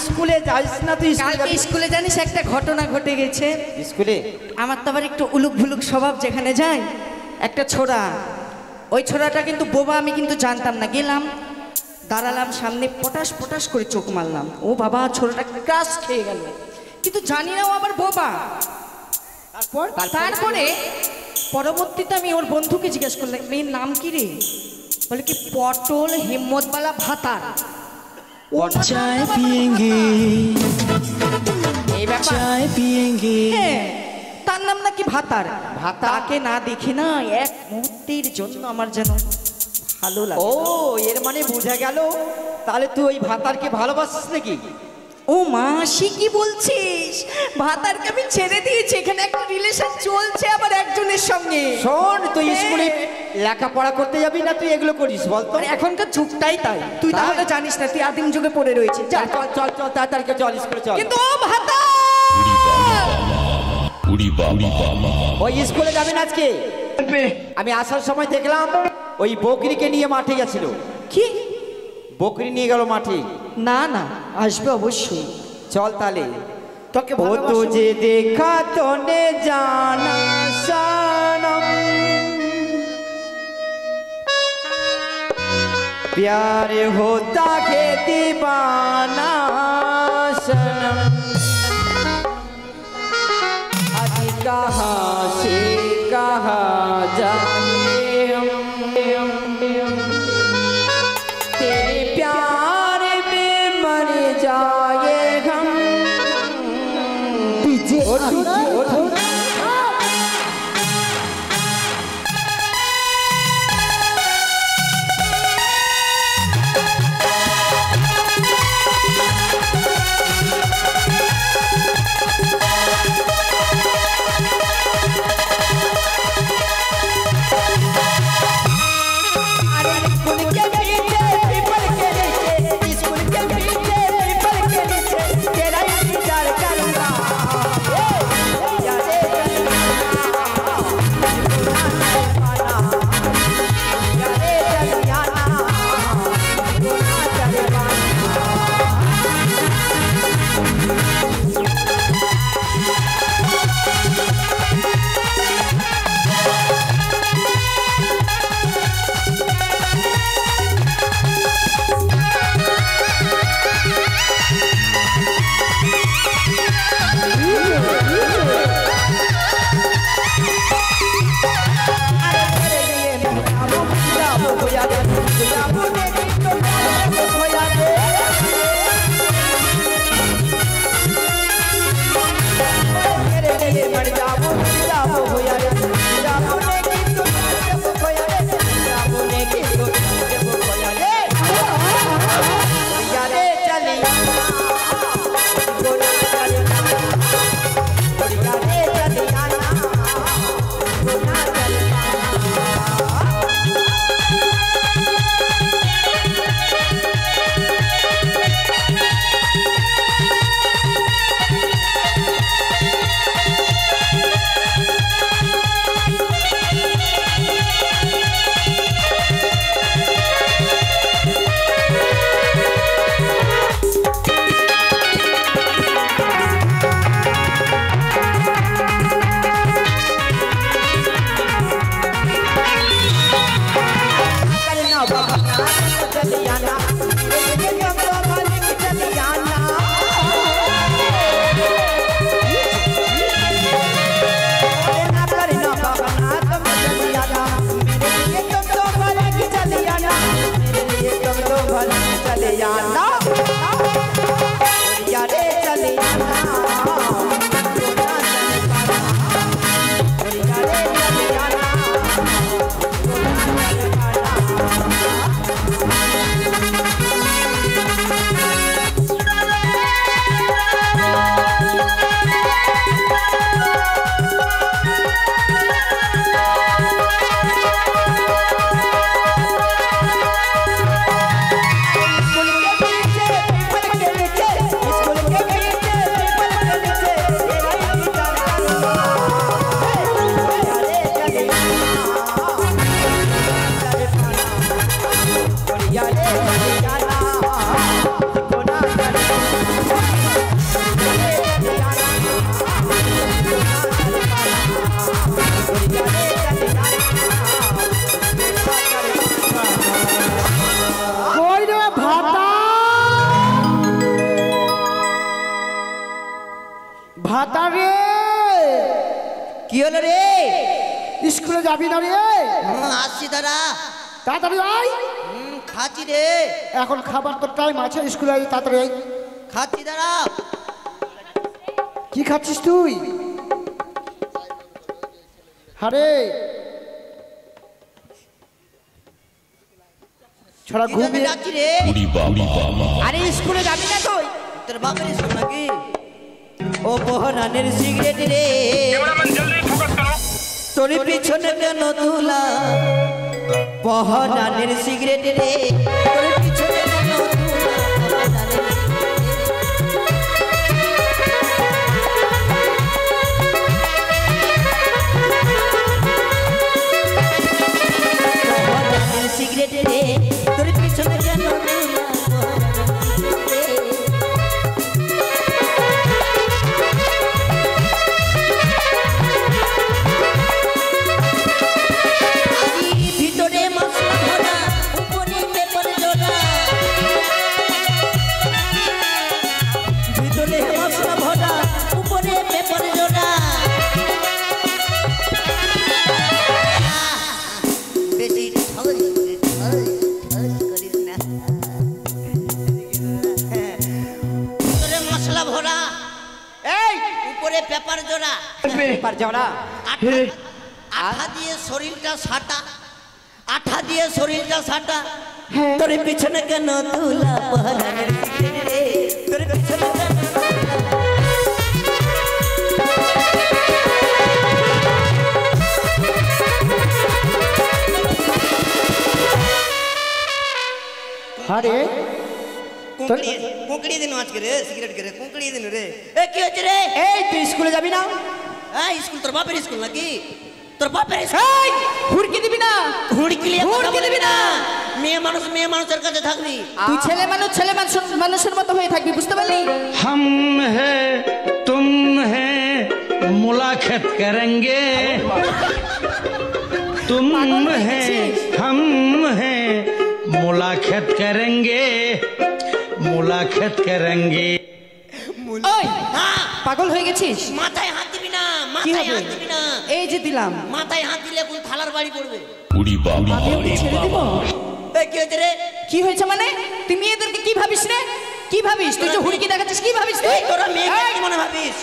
স্কুলে যাস না তুই? কালকে স্কুলে জানিস একটা ঘটনা ঘটে গেছে। স্কুলে আমার তো আবার একটু উলুক ভুলুক স্বভাব, যেখানে যাই একটা ছোড়া, ওই ছোড়াটা কিন্তু বোবা, আমি কিন্তু জানতাম না। গেলাম, দাঁড়ালাম সামনে, পটাশ পটাশ করে চোখ মারলাম, ও বাবা ছোড়াটা ক্রাশ খেয়ে গেল, কিন্তু জানি না ও আবার বোবা। তারপরে পরবর্তীতে আমি ওর বন্ধুকে জিজ্ঞেস করলাম, মেয়ের নাম কি রে? বলে কি পটল হিম্মতবালা ভাতার। चाय पिएंगे এই ব্যাপার, चाय पिएंगे। তার নাম নাকি ভাতার। তাকে না দেখে না এক মুহূর্তের জন্য আমার যেন ভালো লাগে। ও এর মানে বোঝা গেল তাহলে তুই ওই ভাতারকে ভালোবাসিস নাকি? ও মাসি কি বলছিস? ভাতারকে আমি ছেড়ে দিয়েছি, এখানে একটা রিলেশন চলছে আবার একজনের সঙ্গে। শোন, তুই স্কুলে লেখাপড়া করতে যাবি না তুই এগুলো করিস বলতো? আর এখনকার যুগটাই তাই, তুই তাহলে জানিস না, তুই আদিম যুগে পড়ে রয়েছিস। চল চল চল চল তাড়াতাড়ি চল স্কুলে চল। কিন্তু ও ভাতার ওই স্কুলে যাবি না আজকে? আমি আসার সময় দেখলাম ওই বকরিকে নিয়ে মাঠে গেছিল। কি? বকরি নিয়ে গেল মাঠে। না না, আসবে অবশ্যই। চল তাহলে। তোকে ও ভালোবাসো। तुझे देखा तो ने जाना सनम, प्यार होता है दीवाना सनम, अभी कहाँ से कहाँ जाए हम, तेरे प्यार में मर जाए हम। ভাতারে কি হলো রে? স্কুলে যাবি না রে? আসছি দাদা। তাড়াতাড়ি আয়। খাচ্ছি রে। এখন খাবার তোর টাইম আছে, স্কুলে আয় তাড়াতাড়ি আয়। খাচ্ছি দাদা। কি খাচ্ছিস তুই? আরে ছড়া ঘুমিয়ে যাচ্ছি রে। আরে স্কুলে যাবি না তুই? তোর বাপের স্কুল নাকি? ও বহরানের সিগারেট রে, তোর পিছনে কেন তুলা? বহরানের সিগারেট রে, তোর পিছনে কেন তুলা? বহরানের সিগারেট রে, তোর পিছনে কেন তুলা? ভিতরে মশলা ভরা, উপরে পেপার জোড়া। ভিতরে মশলা ভরা, উপরে পেপার জোড়া। বেশি করিস না। ভিতরে মশলা ভরা, এই উপরে পেপার জোড়া। পেপার জোড়া। আঠা দিয়ে শরীরটা সাটা, আঠা দিয়ে শরীরটা সাটা। তোর পিছনে কেন তুলা? বহরানের সিগারেট রে, তোর পিছনে কেন তুলা? আরে কুঁকড়ি দিন আজকে রে, সিগারেট করে কুঁকড়ি দিন রে। এ কি হচ্ছে রে? এই তুই স্কুলে যাবি না? হ্যাঁ স্কুল তোর বাপের স্কুল নাকি? তোর বাপের স্কুল। হুড়কি দিবি না? হুড়কি দিবি না। মেয়ে মানুষ মেয়ে মানুষের কাছে থাকবি। তুই ছেলে মানুষের মতো হয়ে থাকবি, বুঝতে পারলি? हम है तुम है मुलाकात करेंगे, तुम है हम है मुलाकात करेंगे, मुलाकात करेंगे। ওই হ্যাঁ পাগল হয়ে গেছিস? মাথায় হাত দিবি না, কি মাথায় হবে? হাত দিবি না। এই যে দিলাম, মাথায় হাত দিলে কোন থালার বাড়ি পড়বে। আমি ওকে ছেড়ে দিব? এই কি হচ্ছে রে? কি হয়েছে মানে? তুই মেয়েদেরকে কি ভাবিস রে? কি ভাবিস? তুই যে হুড়কি দেখাচ্ছিস, কি ভাবিস তুই? এই তোরা মেয়েকে কি মনে ভাবিস?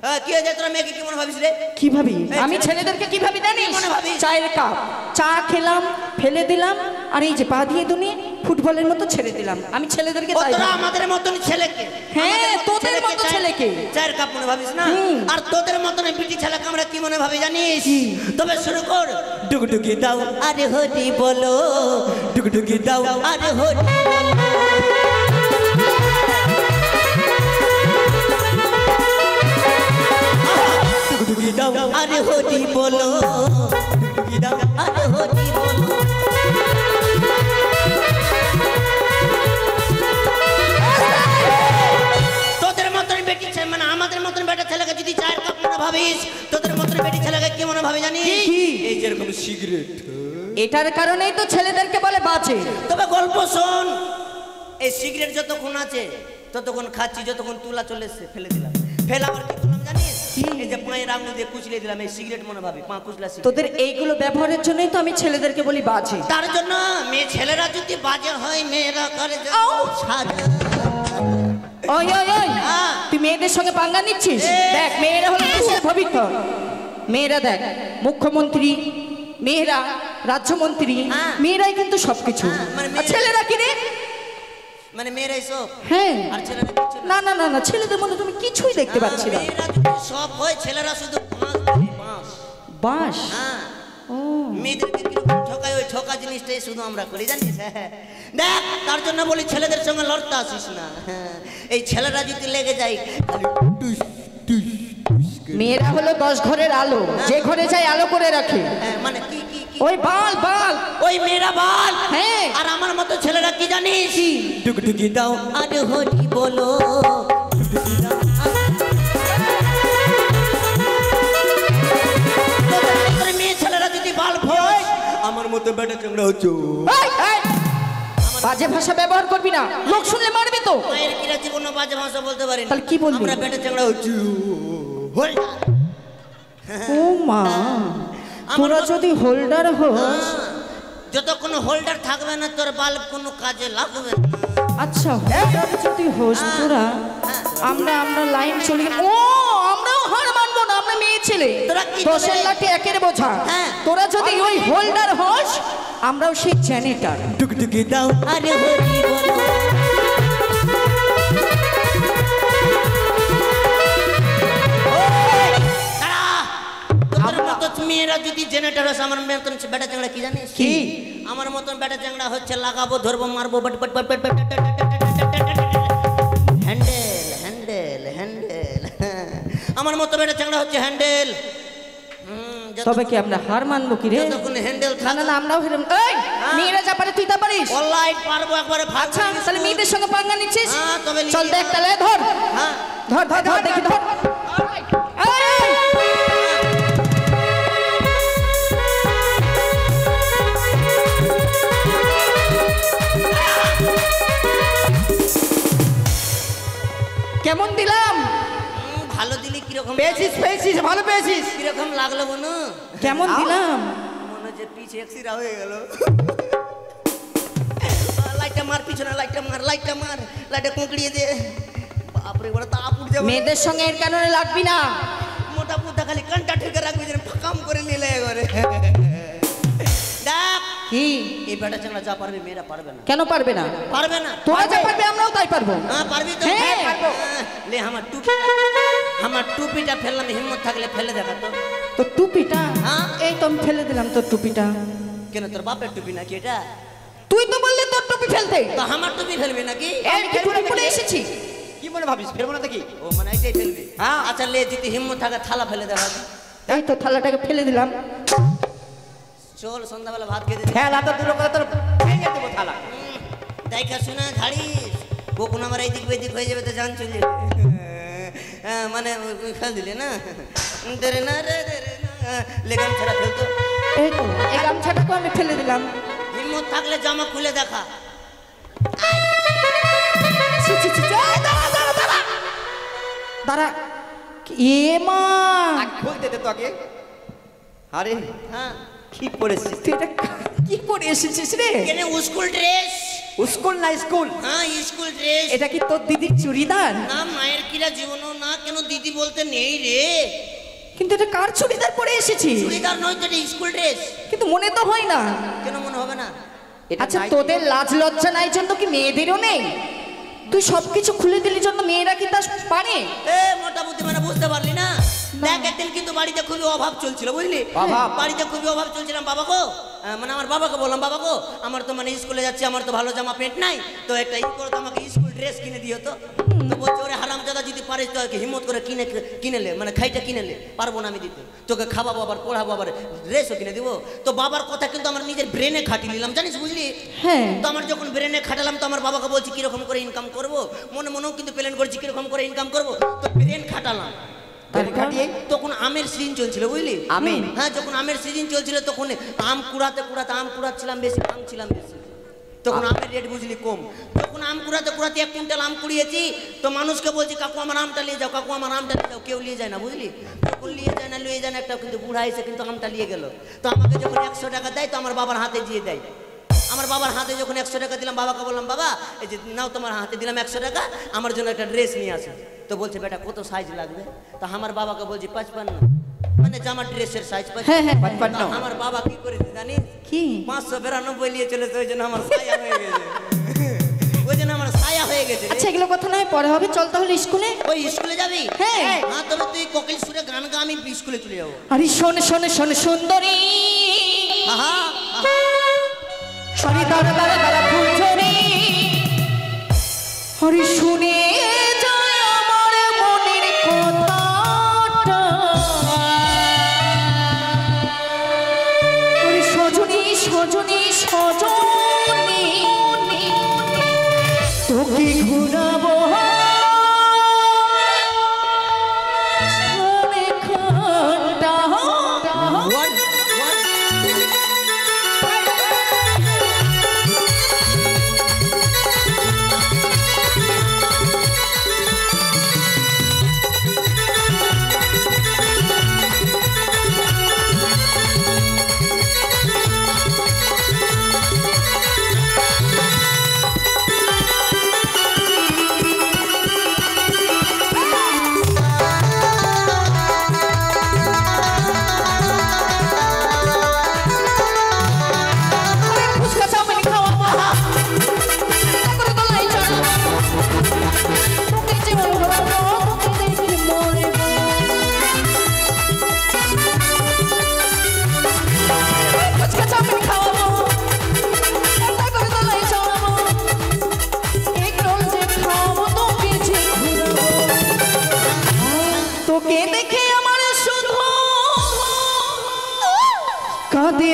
হ্যাঁ কি হয়েছে? তোরা মেয়েকে কি মনে ভাবিস রে? কি ভাবি? আমি ছেলেদেরকে কি ভাবি জানিস? কি মনে ভাবিস? চায়ের কাপ চা খেলাম, ফেলে দিলাম, আর এই যে পা দিয়ে দুনিয়ে ফুটবলের মতো ছেড়ে দিলাম। আমি ছেলেদেরকে ও তাই তোরা ভাবি। আমাদের মতন ছেলেকে, হ্যাঁ, আমাদের মতন তোদের মতো ছেলেকে। চায়ের কাপ মনে ভাবিস না? হুম। আর তোদের মতন বিটি ছেলেকে আমরা কি মনে ভাবি জানিস? তবে শুরু কর। ডুগডুগি দাও আরে হরি বলো, ডুগডুগি দাও আরে হরি বলো। ডুগডুগি দাও আরে হরি বলো, ডুগডুগি দাও আরে হরি বলো। তোদের মতন বেটি ছেলে মানে আমাদের মতন বেটা ছেলেকে যদি চায়ের কাপ মনে ভাবিস, তোদের মতন বেটি ছেলেকে কি মনে ভাবি জানিস? এই যেরকম সিগারেট। এটার কারণেই তো ছেলেদেরকে বলে বাজে। তবে গল্প শোন, এই সিগারেট যতক্ষণ আছে ততক্ষণ খাচ্ছি, যতক্ষণ তুলা চলে এসছে ফেলে দিলাম। ফেলাবার কি করলাম জানিস? এই যে পায়ের আঙুল দিয়ে কুচলে দিলাম, এই সিগারেট মনে ভাবি পা কুচলা সিগারেট। তোদের এইগুলো ব্যবহারের জন্যই তো আমি ছেলেদেরকে বলি বাজে। তার জন্য মেয়ে ছেলেরা যদি বাজে হয়, মেয়েরা করে সাজা। ওই ওই ওই, হ্যাঁ। তুই মেয়েদের সঙ্গে পাঙ্গা নিচ্ছিস? দেখ, মেয়েরা হলো দেশের ভবিষ্যৎ। মেয়েরা দেখ, মুখ্যমন্ত্রী, মেয়েরা রাজ্যমন্ত্রী, হ্যাঁ। মেয়েরাই কিন্তু সবকিছু। হ্যাঁ, মানে আর ছেলেরা কি রে? মানে মেয়েরাই সব। হ্যাঁ, আর ছেলেরা কিছু না। না না না না, ছেলেদের মধ্যে তুমি কিছুই দেখতে পাচ্ছি না। মেয়েরা যদি সব হয়, ছেলেরা শুধু বাঁশ ধরে, বাঁশ। বাস। হ্যাঁ, ও, মেয়েদেরকে কিরকম ঠকায়, ওই ঠকা জিনিসটাই শুধু আমরা করি জানিস। দেখ, তার জন্য বলি ছেলেদের সঙ্গে লড়তে আসিস না। এই ছেলেরা যদি লেগে যায়, মেয়েরা হলো 10 ঘরের আলো, যে ঘরে যায় আলো করে রাখে। মানে কি কি কি ওই বাল বাল, ওই মেয়েরা বল। হ্যাঁ। আর আমার মতো ছেলেরা কি জানিস? ডুগডুগি দাও আরে হরি বলো, ডুগডুগি দাও। তোদের মেয়ে ছেলেরা যদি বাল ভয়, আমার মতো বেটা চাংড়া হচ্ছে। এই, এই, বাজে ভাষা ব্যবহার করবি না, লোক শুনলে মারবি তো। মায়ের কিরা জীবন বাজে ভাষা বলতে পারি না। তাহলে কি বলবি? আমরা বেটা চ্যাংড়া হচ্ছি হোল্ডার। ও মা, তোরা যদি হোল্ডার হোস, যতক্ষণ হোল্ডার থাকবে না তোর বাল্ব কোনো কাজে লাগবে না। আচ্ছা হোল্ডার যদি হোস তোরা, আমরা লাইন চলে গেল। ও আমরাও হার মানবো না, আমরা মেয়ে ছেলে, তোরা কি দশের করবে? লাঠি একের বোঝা। হ্যাঁ। তোরা যদি ওই হোল্ডার হোস, আমরাও সেই জ্যানিটার। টুকটুকি দাও আরে হরি বলো। তোদের মতো মেয়েরা যদি জেনারেটর হস, আমার মতন বেটা চ্যাংড়া কি জানিস? কি? আমার মতন বেটা চ্যাংড়া হচ্ছে লাগাবো, ধরবো, মারবো, হ্যান্ডেল হ্যান্ডেল হ্যান্ডেল। আমার মতো বেটা চ্যাংড়া হচ্ছে হ্যান্ডেল। তবে কি আমরা হার মানবো কি রে? যতক্ষণ হ্যান্ডেল না না না, আমরাও হেরম। এই মেয়েরা যা পারে তুই তা পারিস? অনলাইন পারবো একবারে। আচ্ছা তাহলে মেয়েদের সঙ্গে পাঙ্গা নিচ্ছিস? হ্যাঁ, তবে চল দেখ তাহলে, ধর হ্যাঁ ধর ধর ধর দেখি, ধর। এই! কেমন দিলাম? ভালো দিলি কিরকম পেয়েছিস পেয়েছিস, ভালো পেয়েছিস। কিরকম লাগলো বনু? কেমন দিলাম? মনে হচ্ছে পিছে এক্সিরা হয়ে গেল। লাইটটা মার, পিছনে লাইটটা মার, লাইটটা মার, লাইটটা কুঁকড়িয়ে দে। বাপরে বড় তাপ উঠে যাবে। মেয়েদের সঙ্গে এর কারণে লাগবি না। মোটা পুতা খালি কানটা ঠেকে রাখবি যেন ফাঁকাম করে নিলে করে। দেখ কি? এই বেটা চ্যাংড়া যা পারবে মেয়েরা পারবে না। কেন পারবে না? পারবে না। তোরা যা পারবে আমরাও তাই পারবো। হ্যাঁ পারবি তো? হ্যাঁ, পারবো। লে আমার টুপিটা ফেললাম, হিম্মত থাকলে ফেলে দেখা তো। তো টুপিটা? হ্যাঁ। এই তো আমি ফেলে দিলাম তোর টুপিটা। কেন তোর বাপের টুপি নাকি এটা? তুই তো বললি তোর টুপি ফেলতে। তো আমার টুপি ফেলবি নাকি? আমি কি টুপি পরে এসেছি? কি মনে ভাবিস ফেলবো না দেখি? ও মানে এটাই ফেলবি? হ্যাঁ। আচ্ছা লে, যদি হিম্মত থাকে থালা ফেলে দেখা। এই তো থালাটাকে ফেলে দিলাম। চল সন্ধ্যাবেলা ভাত খেতে দিই। খেলা তো দূর করে তোর ভেঙে দেবো থালা। দেখা শোনা ঝাড়িস, কখন আমার এই দিক ওই দিক হয়ে যাবে তো জান চলে মানে খেল দিলে না দেরে না রে দেরে না লেগাম ছাড়া ফেলতো। এই তো এই গামছাটাকে আমি ফেলে দিলাম। হিম্মত থাকলে জামা খুলে দেখা। ছি, ছি, ছি, ছি, এই দাঁড়া দাঁড়া দাঁড়া দাঁড়া। এ মা, আগে খুলতে দে তো আগে। আরে হ্যাঁ কি পড়েছিস? তুই এটা কি পরে এসেছিস রে? কেন স্কুল ড্রেস? স্কুল না স্কুল? হ্যাঁ স্কুল ড্রেস। এটা কি তোর দিদির চুড়িদার? না মায়ের কিরা জীবনও না, কেন দিদি বলতে নেই রে। কিন্তু এটা কার চুড়িদার পরে এসেছিস? চুড়িদার নয় তো, এটা স্কুল ড্রেস। কিন্তু মনে তো হয় না। কেন মনে হবে না? এটা আচ্ছা নাইটি। তোদের লাজ লজ্জা নাই জন্য কি মেয়েদেরও নেই? তুই সবকিছু খুলে দিলি জন্য মেয়েরা কি তা পারে? এ মোটা বুদ্ধি মানে বুঝতে পারলি না? দেখ একদিন কিন্তু বাড়িতে খুবই অভাব চলছিল, বুঝলি? অভাব? বাড়িতে খুবই অভাব চলছিলাম। বাবা গো, মানে আমার বাবাকে বললাম, বাবা গো আমার তো মানে স্কুলে যাচ্ছি, আমার তো ভালো জামা প্যান্ট নাই, তো একটা ই করে তো আমাকে স্কুল ড্রেস কিনে দিও তো। তো বলছে ওরে হারামজাদা, যদি পারিস তো হিম্মত করে কিনেলে মানে খাইটা কিনেলে, পারবো না আমি দিতে, তোকে খাওয়াবো আবার পড়াবো আবার ড্রেসও কিনে দিব। তো বাবার কথা কিন্তু আমার নিজের ব্রেনে খাটিয়ে নিলাম, জানিস বুঝলি? হ্যাঁ। তো আমার যখন ব্রেনে খাটালাম তো আমার বাবাকে বলছি কিরকম করে ইনকাম করবো, মনে মনেও কিন্তু প্ল্যান করছি কিরকম করে ইনকাম করবো। তো ব্রেন খাটালাম, তখন আমের সিজন চলছিল, বুঝলি? আমের? হ্যাঁ, যখন আমের সিজন চলছিল তখন আম কুড়াতে কুড়াতে আম কুড়াচ্ছিলাম বেশি, ভাঙছিলাম বেশি। তখন আমের রেট বুঝলি কম। তখন আম কুড়াতে কুড়াতে 1 কুইন্টাল আম কুড়িয়েছি। তো মানুষকে বলছি কাকু আমার আমটা নিয়ে যাও, কাকু আমার আমটা নিয়ে যাও। কেউ নিয়ে যায় না, বুঝলি? তখন নিয়ে যায় না একটা, কিন্তু বুড়া এসে কিন্তু আমটা নিয়ে গেল। তো আমাকে যখন 100 টাকা দেয় তো আমার বাবার হাতে দিয়ে দেয়। আমার বাবার হাতে যখন 100 টাকা দিলাম, বাবাকে বললাম বাবা এই যে নাও তোমার হাতে দিলাম 100 টাকা, আমার জন্য একটা ড্রেস নিয়ে আসো। তো বলছে বেটা কত সাইজ লাগবে? তো আমার বাবাকে বলছি 55, মানে জামার ড্রেসের সাইজ 55। আমার বাবা কি করেছে জানিস? কি? 592 নিয়ে চলেছে, ওই জন্য আমার ছায়া হয়ে গেছে। ওই জন্য আমার ছায়া হয়ে গেছে। আচ্ছা এগুলো কথা নয়, পরে হবে, চল তাহলে স্কুলে। ওই স্কুলে যাবি? হ্যাঁ। হ্যাঁ, তবে তুই কোকিল সুরে গান গা, আমি স্কুলে চলে যাবো। আরে শোনে শোনে শোনে সুন্দরী, আহা সরি দাঁড়া দাঁড়া দাঁড়া ফুলঝরি, হরি শুনে যায় আমার মনের কথাটা, হরি সজনী সজনী সজনী তোকে ঘুরাবো খানটা।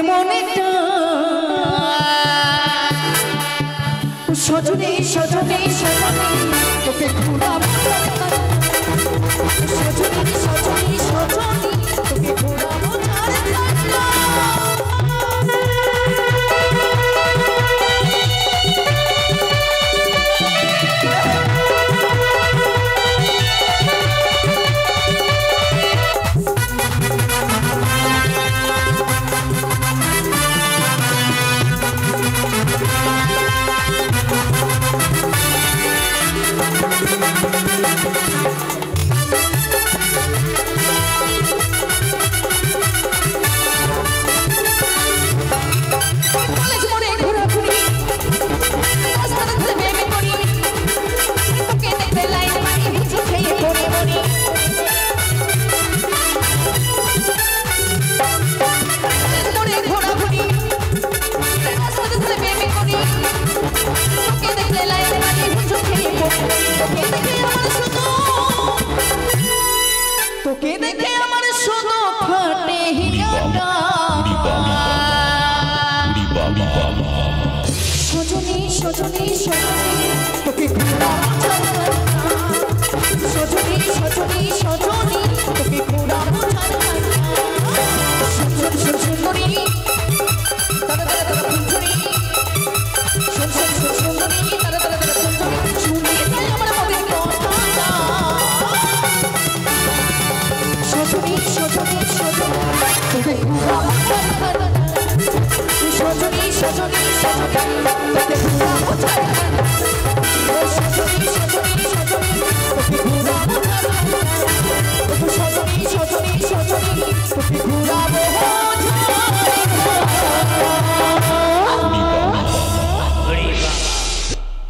মনেটা সজনে সজনে সজনে তোকে ঘুরাবো সজনে সজনে সজনে তোকে ঘুরাবো তোকে দেখে আমার শুধু ফাটে হিয়াটা সজনী সজনী সজনী তোকে ঘুরাবো সজনী সজনী সজনী তোকে ঘুরাবো সুন্দর সুন্দরী তারা তারা তারা ফুলঝুরি সুন্দরী তারা তারা তারা ফুলঝুরি শুনিয়ে দেয় আমার মনের কথাটা সজনী সজনী সজনী তোকে ঘুরাবো সজনী সজনী সজনী তোকে ঘুরাবো সজনী সজনী সজনী তোকে ঘুরাবো সজনী সজনী সজনী তোকে ঘুরাবো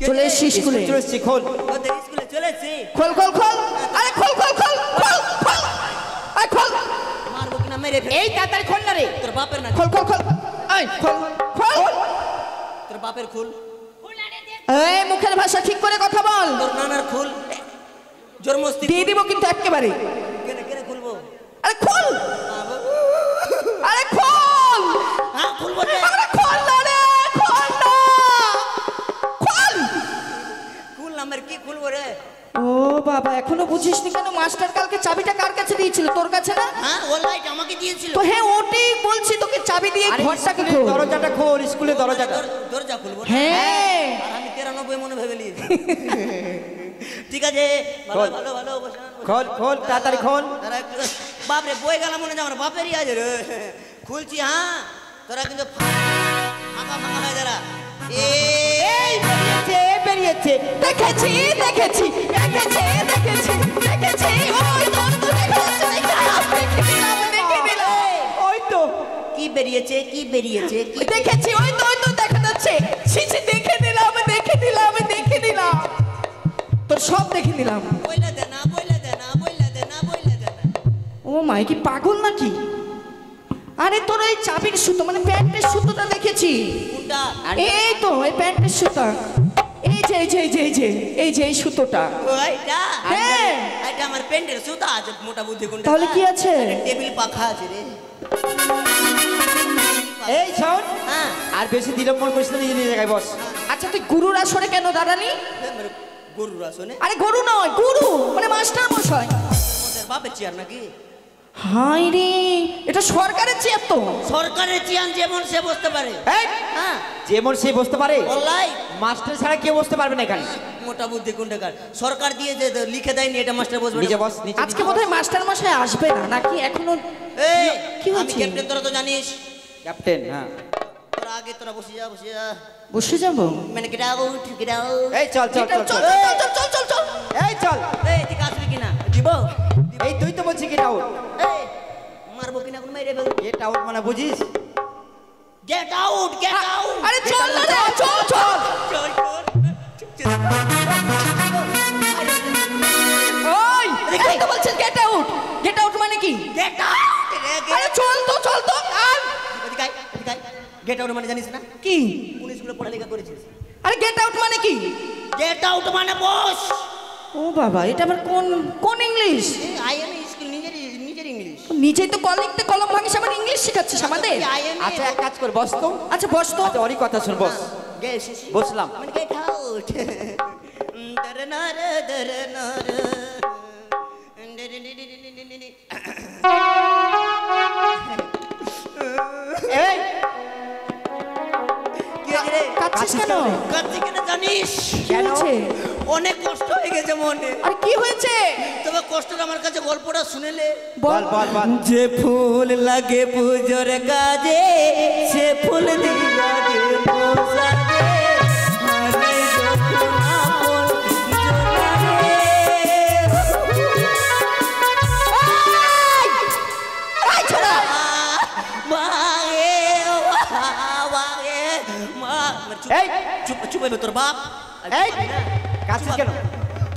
চলে এসছি স্কুলে চলেছি খোল ওদের স্কুলে চলেছি খোল খোল খোল আরে খোল খোল খোল খোল খোল আয় খোল মারবো কিনা মেরে ফেলে এই তাড়াতাড়ি খোল না রে তোর বাপের না খোল খোল খোল আয় খোল খোল তোর বাপের খুল এই মুখের ভাষা ঠিক করে কথা বল তোর নানার খুল জন্মস্তি দিয়ে দিব কিন্তু একেবারে কেনে কেনে খুলবো আরে খোল আরে খোল হ্যাঁ খুলবো রে আরে খোল না রে খোল না খোল খুল নামের কি খুলবো রে ও বাবা এখনো বুঝিসনি কেন মাস্টার কালকে চাবিটা কার কাছে দিয়েছিল তোর কাছে না হ্যাঁ ও লাইট আমাকে দিয়েছিল তো হ্যাঁ ওটাই বলছি তোকে চাবি দিয়ে ঘরটাকে খোল দরজাটা খোল স্কুলের দরজাটা দরজা খুলবো না? হ্যাঁ আর আমি 93 মনে ভেবে নিয়েছি ঠিক আছে ভালো খোল। ভালো ভালো বসে খোল খোল তাড়াতাড়ি খোল তারা একটু বাপরে বই গেলাম মনে হয় আমার বাপেরই আছে রে খুলছি হ্যাঁ তোরা কিন্তু ফাঁকা ফাঁকা হয়ে যারা এই বেরিয়েছে বেরিয়েছে দেখেছি দেখেছি দেখেছি দেখেছি দেখেছি ওই তোর তো দেখা যাচ্ছে দেখে দিলাম ওই তো কি বেরিয়েছে কি বেরিয়েছে কি দেখেছি ওই তো দেখা যাচ্ছে ছিছি দেখে দিলাম দেখে দিলাম দেখে দিলাম তোর সব দেখে দিলাম বইলা দে না বইলা দে না বইলা দে না বইলা দে না ও মাই কি পাগল নাকি আরে তোর এই চাবির সুতো মানে প্যান্টের সুতোটা দেখেছি কোনটা এই তো এই প্যান্টের সুতো এই যে এই যে এই যে এই যে এই যে এই সুতোটা ওইটা হ্যাঁ। এটা আমার পেন্টের সুতা আছে মোটা বুদ্ধি কোনটা তাহলে কি আছে? টেবিল পাখা আছে রে এই শোন হ্যাঁ আর বেশি বিলম্বন করিস না নিজে নিজে জায়গায় বস আচ্ছা তুই গুরুর আসরে কেন দাঁড়ালি গরুর আসনে আরে গরু নয় গুরু মানে মাস্টার মশাই ওদের বাপের চেয়ার নাকি হাই রে এটা সরকারের চেয়ার তো সরকারের চেয়ার যেমন সে বসতে পারে এই হ্যাঁ যেমন সে বসতে পারে অনলাই মাস্টার ছাড়া কেউ বসতে পারবে না এখানে মোটা বুদ্ধি কোনটাকার সরকার দিয়ে যে লিখে দেয়নি এটা মাস্টার বসবে নিজে না। বস নিচে আজকে বোধহয় মাস্টার মশাই আসবে না নাকি এখনো এই কি আমি হচ্ছে? ক্যাপ্টেন তোরা তো জানিস ক্যাপ্টেন হ্যাঁ তোরা আগে তোরা বসে যা বসে যাবো মানে গেট আউট গেট আউট এই চল চল চল চল চল চল চল চল চল এই চল এই তুই আসবি কিনা দিব এই তুই তো বলছিস গেট আউট এই মারবো কিনা কোন মেরে ফেলবো গেট আউট মানে বুঝিস গেট আউট গেট আউট আরে চল না রে চল চল চল ওই এই তো বলছিস গেট আউট মানে কি গেট আউট আরে চল তো আর গেট আউট মানে জানিস না কি কোন স্কুলে পড়ালেখা করেছিস আরে গেট আউট মানে কি গেট আউট মানে বস ও বাবা এটা আবার কোন ইংলিশ আই এম স্কুল নিজে কিসের ইংলিশ? নিজেই তো কল লিখতে কলম ভাঙিস, আবার ইংলিশ শেখাচ্ছিস আমাদের। আচ্ছা এক কাজ কর, বস তো। আচ্ছা বস তো। আচ্ছা ওরই কথা শুন, বস। বসলাম। মানে গেট আউট। এই কাচ্ছিস কেন? কাচ্ছি কেন জানিস? কি হয়েছে? অনেক কষ্ট হয়ে গেছে মনে। আর কি হয়েছে? তবে কষ্টটা আমার কাছে গল্পটা শুনেলে। বল বল বল। যে ফুল লাগে পুজোর কাজে, সে ফুল দিয়া দেব সাজে, মানে যখন আপন জোনারে। এই ছোড়া! মায়ে মায়ে মা। এই চুপ চুপ হবে তোর বাপ। এই কাচ্ছিস কেন?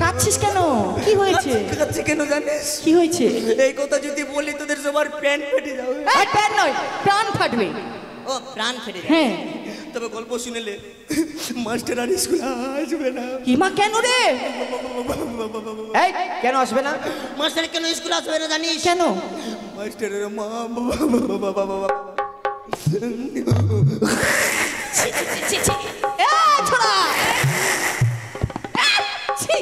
কাচ্ছিস কেন? কি হয়েছে? কাচ্ছি কেন জানিস? কি হয়েছে? এই কথা যদি বলি তোদের সবার প্যান্ট ফেটে যাবে। এই প্যান নয়, প্রাণ ফাটবে। ও প্রাণ ফেটে যাবে। হ্যাঁ। তবে গল্প শুনেলে মাস্টার আর স্কুল আসবে না। কি মা কেন রে? এই কেন আসবে না? মাস্টার কেন স্কুল আসবে না জানিস? কেন? মাস্টারের মা ছি, ছি, ছি, ছি, ছি। এই ছোড়া! ছি!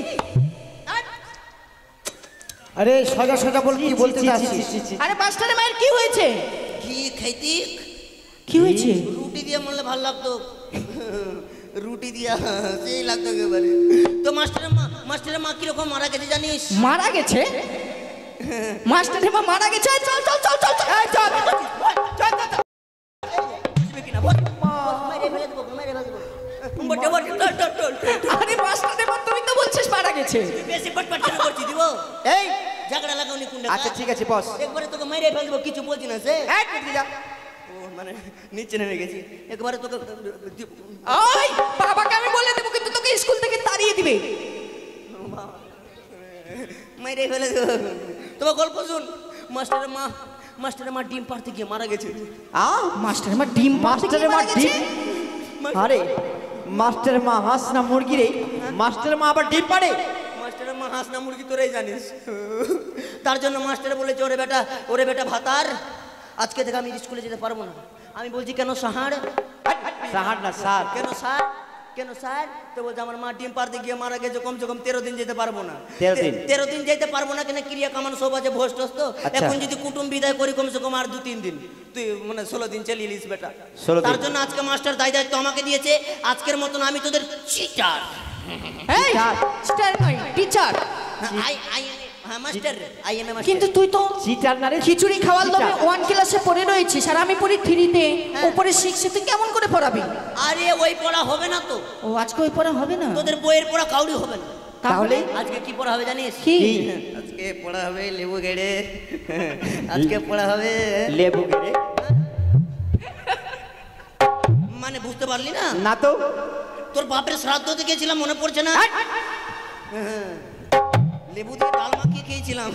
আরে সোজা সোজা বল, কি বলতে চাচ্ছিস? আরে মাস্টারের মায়ের কি হয়েছে? কি খাইতি? কি হয়েছে? রুটি দিয়ে মরলে ভালো লাগতো। রুটি দিয়া সেই লাগতো একেবারে। তো মাস্টারের মা কিরকম মারা গেছে জানিস? মারা গেছে? মাস্টারের মা মারা গেছে? চল চল চল চল চল। এই চল। আরে মাস্টারের মা তুমি তো বলছিস মারা গেছে। বেশি পটপট কেন করছিস দিব? এই ঝগড়া লাগাওনি কোনটা? আচ্ছা ঠিক আছে বস। একবারে তোকে মেরে ফেলবো, কিছু বলছি না সে। এই তুই যা। ও মানে নিচে নেমে গেছি একবারে তোকে। ওই বাবাকে আমি বলে দেবো, কিন্তু তোকে স্কুল থেকে তাড়িয়ে দিবে। মেরে ফেলে দেবো। তোমার গল্প শুন। মাস্টারের মা ডিম পাড়তে গিয়ে মারা গেছে। মাস্টারের মা ডিম পাড়তে গিয়ে মাস্টারের মা মারা গেছে? ডিম? আরে মাস্টারের মা হাঁস না মুরগি রে? মাস্টারের মা আবার ডিম পাড়ে? মাস্টারের মা হাঁস না মুরগি তোরাই জানিস। তার জন্য মাস্টার বলেছে, ওরে বেটা ভাতার, আজকে থেকে আমি স্কুলে যেতে পারবো না। আমি বলছি কেন সাহার? সাহার না স্যার। কেন স্যার? কেন স্যার? তো বলছে আমার মা ডিম পাড়তে গিয়ে মারা গেছে, কমসে কম 13 দিন যেতে পারবো না। 13 দিন যেতে পারবো না কেন? ক্রিয়া কামান সব আছে, ভোজ টোজ তো। এখন যদি কুটুম বিদায় করি কমসে কম আর 2-3 দিন, তুই মানে 16 দিন চালিয়ে নিস বেটা। তার জন্য আজকে মাস্টার দায়িত্ব আমাকে দিয়েছে। আজকের মতন আমি তোদের চিটার। এই স্টার নয়, টিচার। কিন্তু তুই তো চিটার না রে, খিচুড়ি খাওয়ার লোভে 1 ক্লাসে পড়ে রয়েছিস, আর আমি পড়ি 3-তে, উপরে 6-এ। তুই কেমন করে পড়াবি? আরে ওই পড়া হবে না তো। ও আজকে ওই পড়া হবে না? তোদের বইয়ের পড়া কাউরি হবে না। তাহলে আজকে কি পড়া হবে জানিস? কি? আজকে পড়া হবে লেবু গেড়ে। আজকে পড়া হবে লেবু গেড়ে। মানে বুঝতে পারলি না? না তো। তোর বাপের শ্রাদ্ধতে গেছিলাম, মনে পড়ছে না? লেবু দিয়ে ডাল মাখিয়ে খেয়েছিলাম।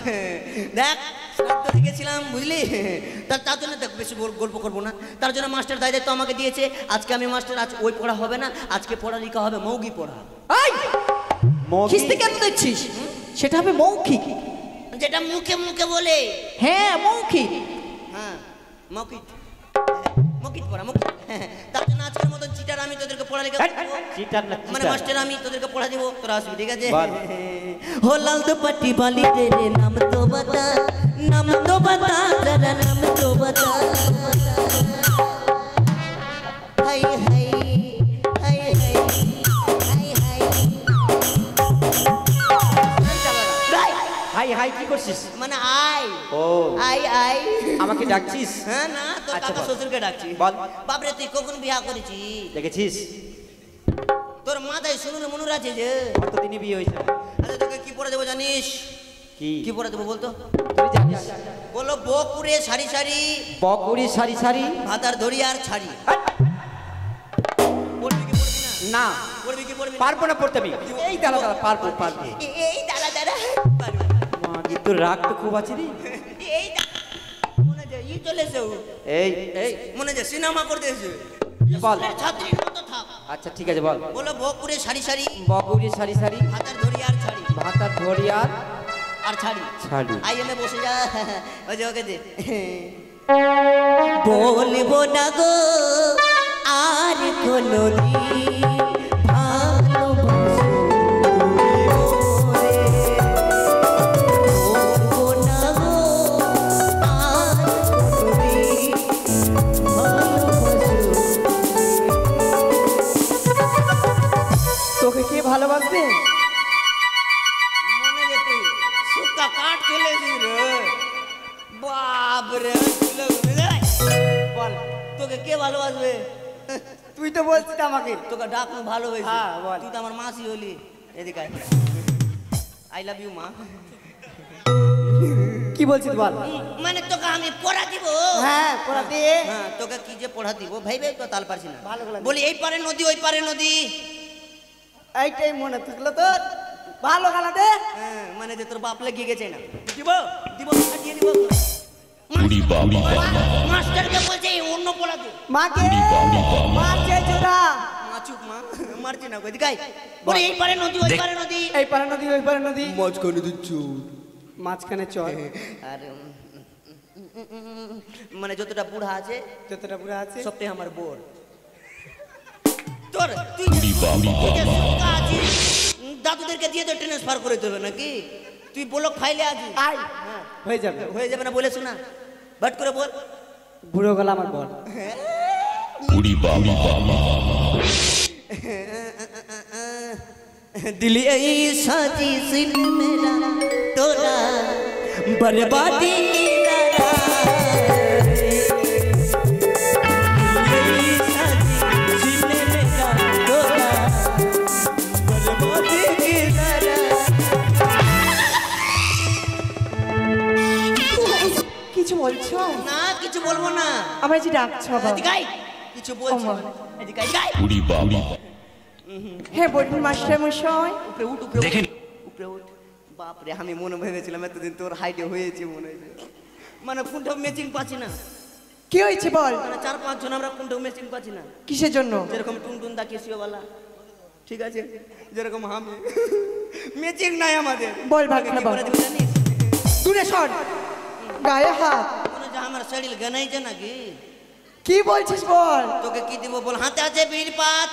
দেখ শ্রাদ্ধতে গেছিলাম, বুঝলি? তার জন্য দেখ বেশি গল্প করবো না। তার জন্য মাস্টার দায়িত্ব আমাকে দিয়েছে। আজকে আমি মাস্টার, আজ ওই পড়া হবে না, আজকে পড়ালেখা হবে মৌগি পড়া। এই খিস্তি কেন দেখছিস? সেটা হবে মৌখিক। যেটা মুখে মুখে বলে। হ্যাঁ মৌখিক। হ্যাঁ মৌখিক। মৌখিক পড়া, মৌখিক। তার জন্য আজকের মতো চিটার আমি তোদেরকে পড়ালেখা করবো। চিটার না, মানে চিটার। মাস্টার আমি তোদেরকে পড়া দেবো, তোরা আসবি, ঠিক আছে? বল। हो लाल दुपट्टी वाली तेरे नाम तो बता, नाम तो बता, जरा नाम तो बता। हाय हाय हाय हाय हाय हाय। হাই হাই কি করছিস? মানে আই ও আই আই আমাকে ডাকছিস? হ্যাঁ না, তোর আচ্ছা, কাকা বল। শ্বশুরকে ডাকছি। বল। বাপরে তুই কখন বিয়া করেছিস? দেখেছিস তোর মাথায় শুনুন মনুর আছে যে? কতদিনই বিয়ে হয়েছে? আচ্ছা তোকে কি পড়ে দেবো জানিস? কি কি পড়ে দেবো বলতো? তুই জানিস? বলো বকুড়ে সারি সারি, বকুড়ি সারি সারি। ভাতার ধরিয়ার ছাড়ি। পড়বি কি পড়বি না? না পড়বি কি পড়বি না? পারবো না পড়তে আমি। এই দাঁড়া দাঁড়া, পারবো পারবো। এই দাঁড়া দাঁড়া পারবি। মা কিন্তু রাগ তো খুব আছে রে। এই মনে যে ই চলে এসে এই এই মনে যে সিনেমা করতে এসে বল। ছাত্রীর মতো থাক। আচ্ছা ঠিক আছে বল। বলো বকুড়ে সারি সারি, বকুড়ি সারি সারি, ভাতার ধরিয়ার ছাড়ি। ভাতার ধরিয়ার আর ছাড়ি ছাড়ি। আই এনে বসে যা ওই যে ওকে দে বলবো না গো আর কোনদিন ভালোবাসো তুমি মোরে। বলবো না গো আর কোনদিন ভালোবাসো। তোকে কে ভালোবাসবে? মনে যেতে সুকা কাট চলে রে বাপ রে বল তোকে কে ভালোবাসবে? তুই তো বলছিস আমাকে। তোকে ডাক ভালো হয়েছে। হ্যাঁ, বল। তুই তো আমার মাসি হলি। এদিকে আই লাভ ইউ মা। কি বলছিস বল? মানে তোকে আমি পড়া দিব। হ্যাঁ পড়া দে। হ্যাঁ তোকে কি যে পড়া দিব ভাই ভাই তো তাল পারছি না। ভালো করে দে। বলি এই পারে নদী ওই পারে নদী। এইটাই মনে থাকলো তোর। ভালো গালা দে। হ্যাঁ মানে যে তোর বাপ লাগিয়ে গেছে না দিব দিব দিয়ে দিব। মাস্টারকে বলছে অন্য পড়া দে। মাকে মারছে চোরা। মাচুক মা মারছে না কই দিকাই। বলি এই পারে নদী ওই পারে নদী। এই পারে নদী ওই পারে নদী। মাঝখানে দিচ্ছ। মাঝখানে চল। আর মানে যতটা বুড়া আছে যতটা পুরো আছে সবটাই আমার বোর। তোর তুই যে সুকা আছিস, দাদুদেরকে দিয়ে তো ট্রান্সফার করে দেবে নাকি? তুই ব্লক ফাইলে আছিস। আই হয়ে যাবে। হয়ে যাবে না বলে শোনা বাট করে বল। বুড়ো গলা আমার বল। दिल ऐसा जिसने मेरा तोड़ा बर्बादी की तरह। दिल ऐसा जिसने मेरा तोड़ा बर्बादी की तरह। কিছু বলছো? না কিছু বলবো না। আমার যে ডাকছো বাবা। এদিকাই কিছু বলছি ওমা। এদিকাই এদিকাই হ্যাঁ বলুন মাস্টার মশাই। উপরে উঠ উপরে দেখেন উপরে উঠ। বাপ রে আমি মনে ভেবেছিলাম এতদিন তোর হাইটে হয়েছে মনে হয়। মানে কোনটাও ম্যাচিং পাচ্ছি না। কি হয়েছে বল? মানে 4-5 জন আমরা কোনটাও ম্যাচিং পাচ্ছি না। কিসের জন্য? যেরকম টুনটুন দা কেসিওওয়ালা ঠিক আছে যেরকম আমি ম্যাচিং নাই আমাদের। বল ভাগ কি খাবো। করে দিবি জানিস? দূরে সর। গায়ে হাত। মনে হয় আমার শরীর গানাইছে নাকি? কি বলছিস বল? তোকে কি দিব বল? হাতে আছে বীর পাত।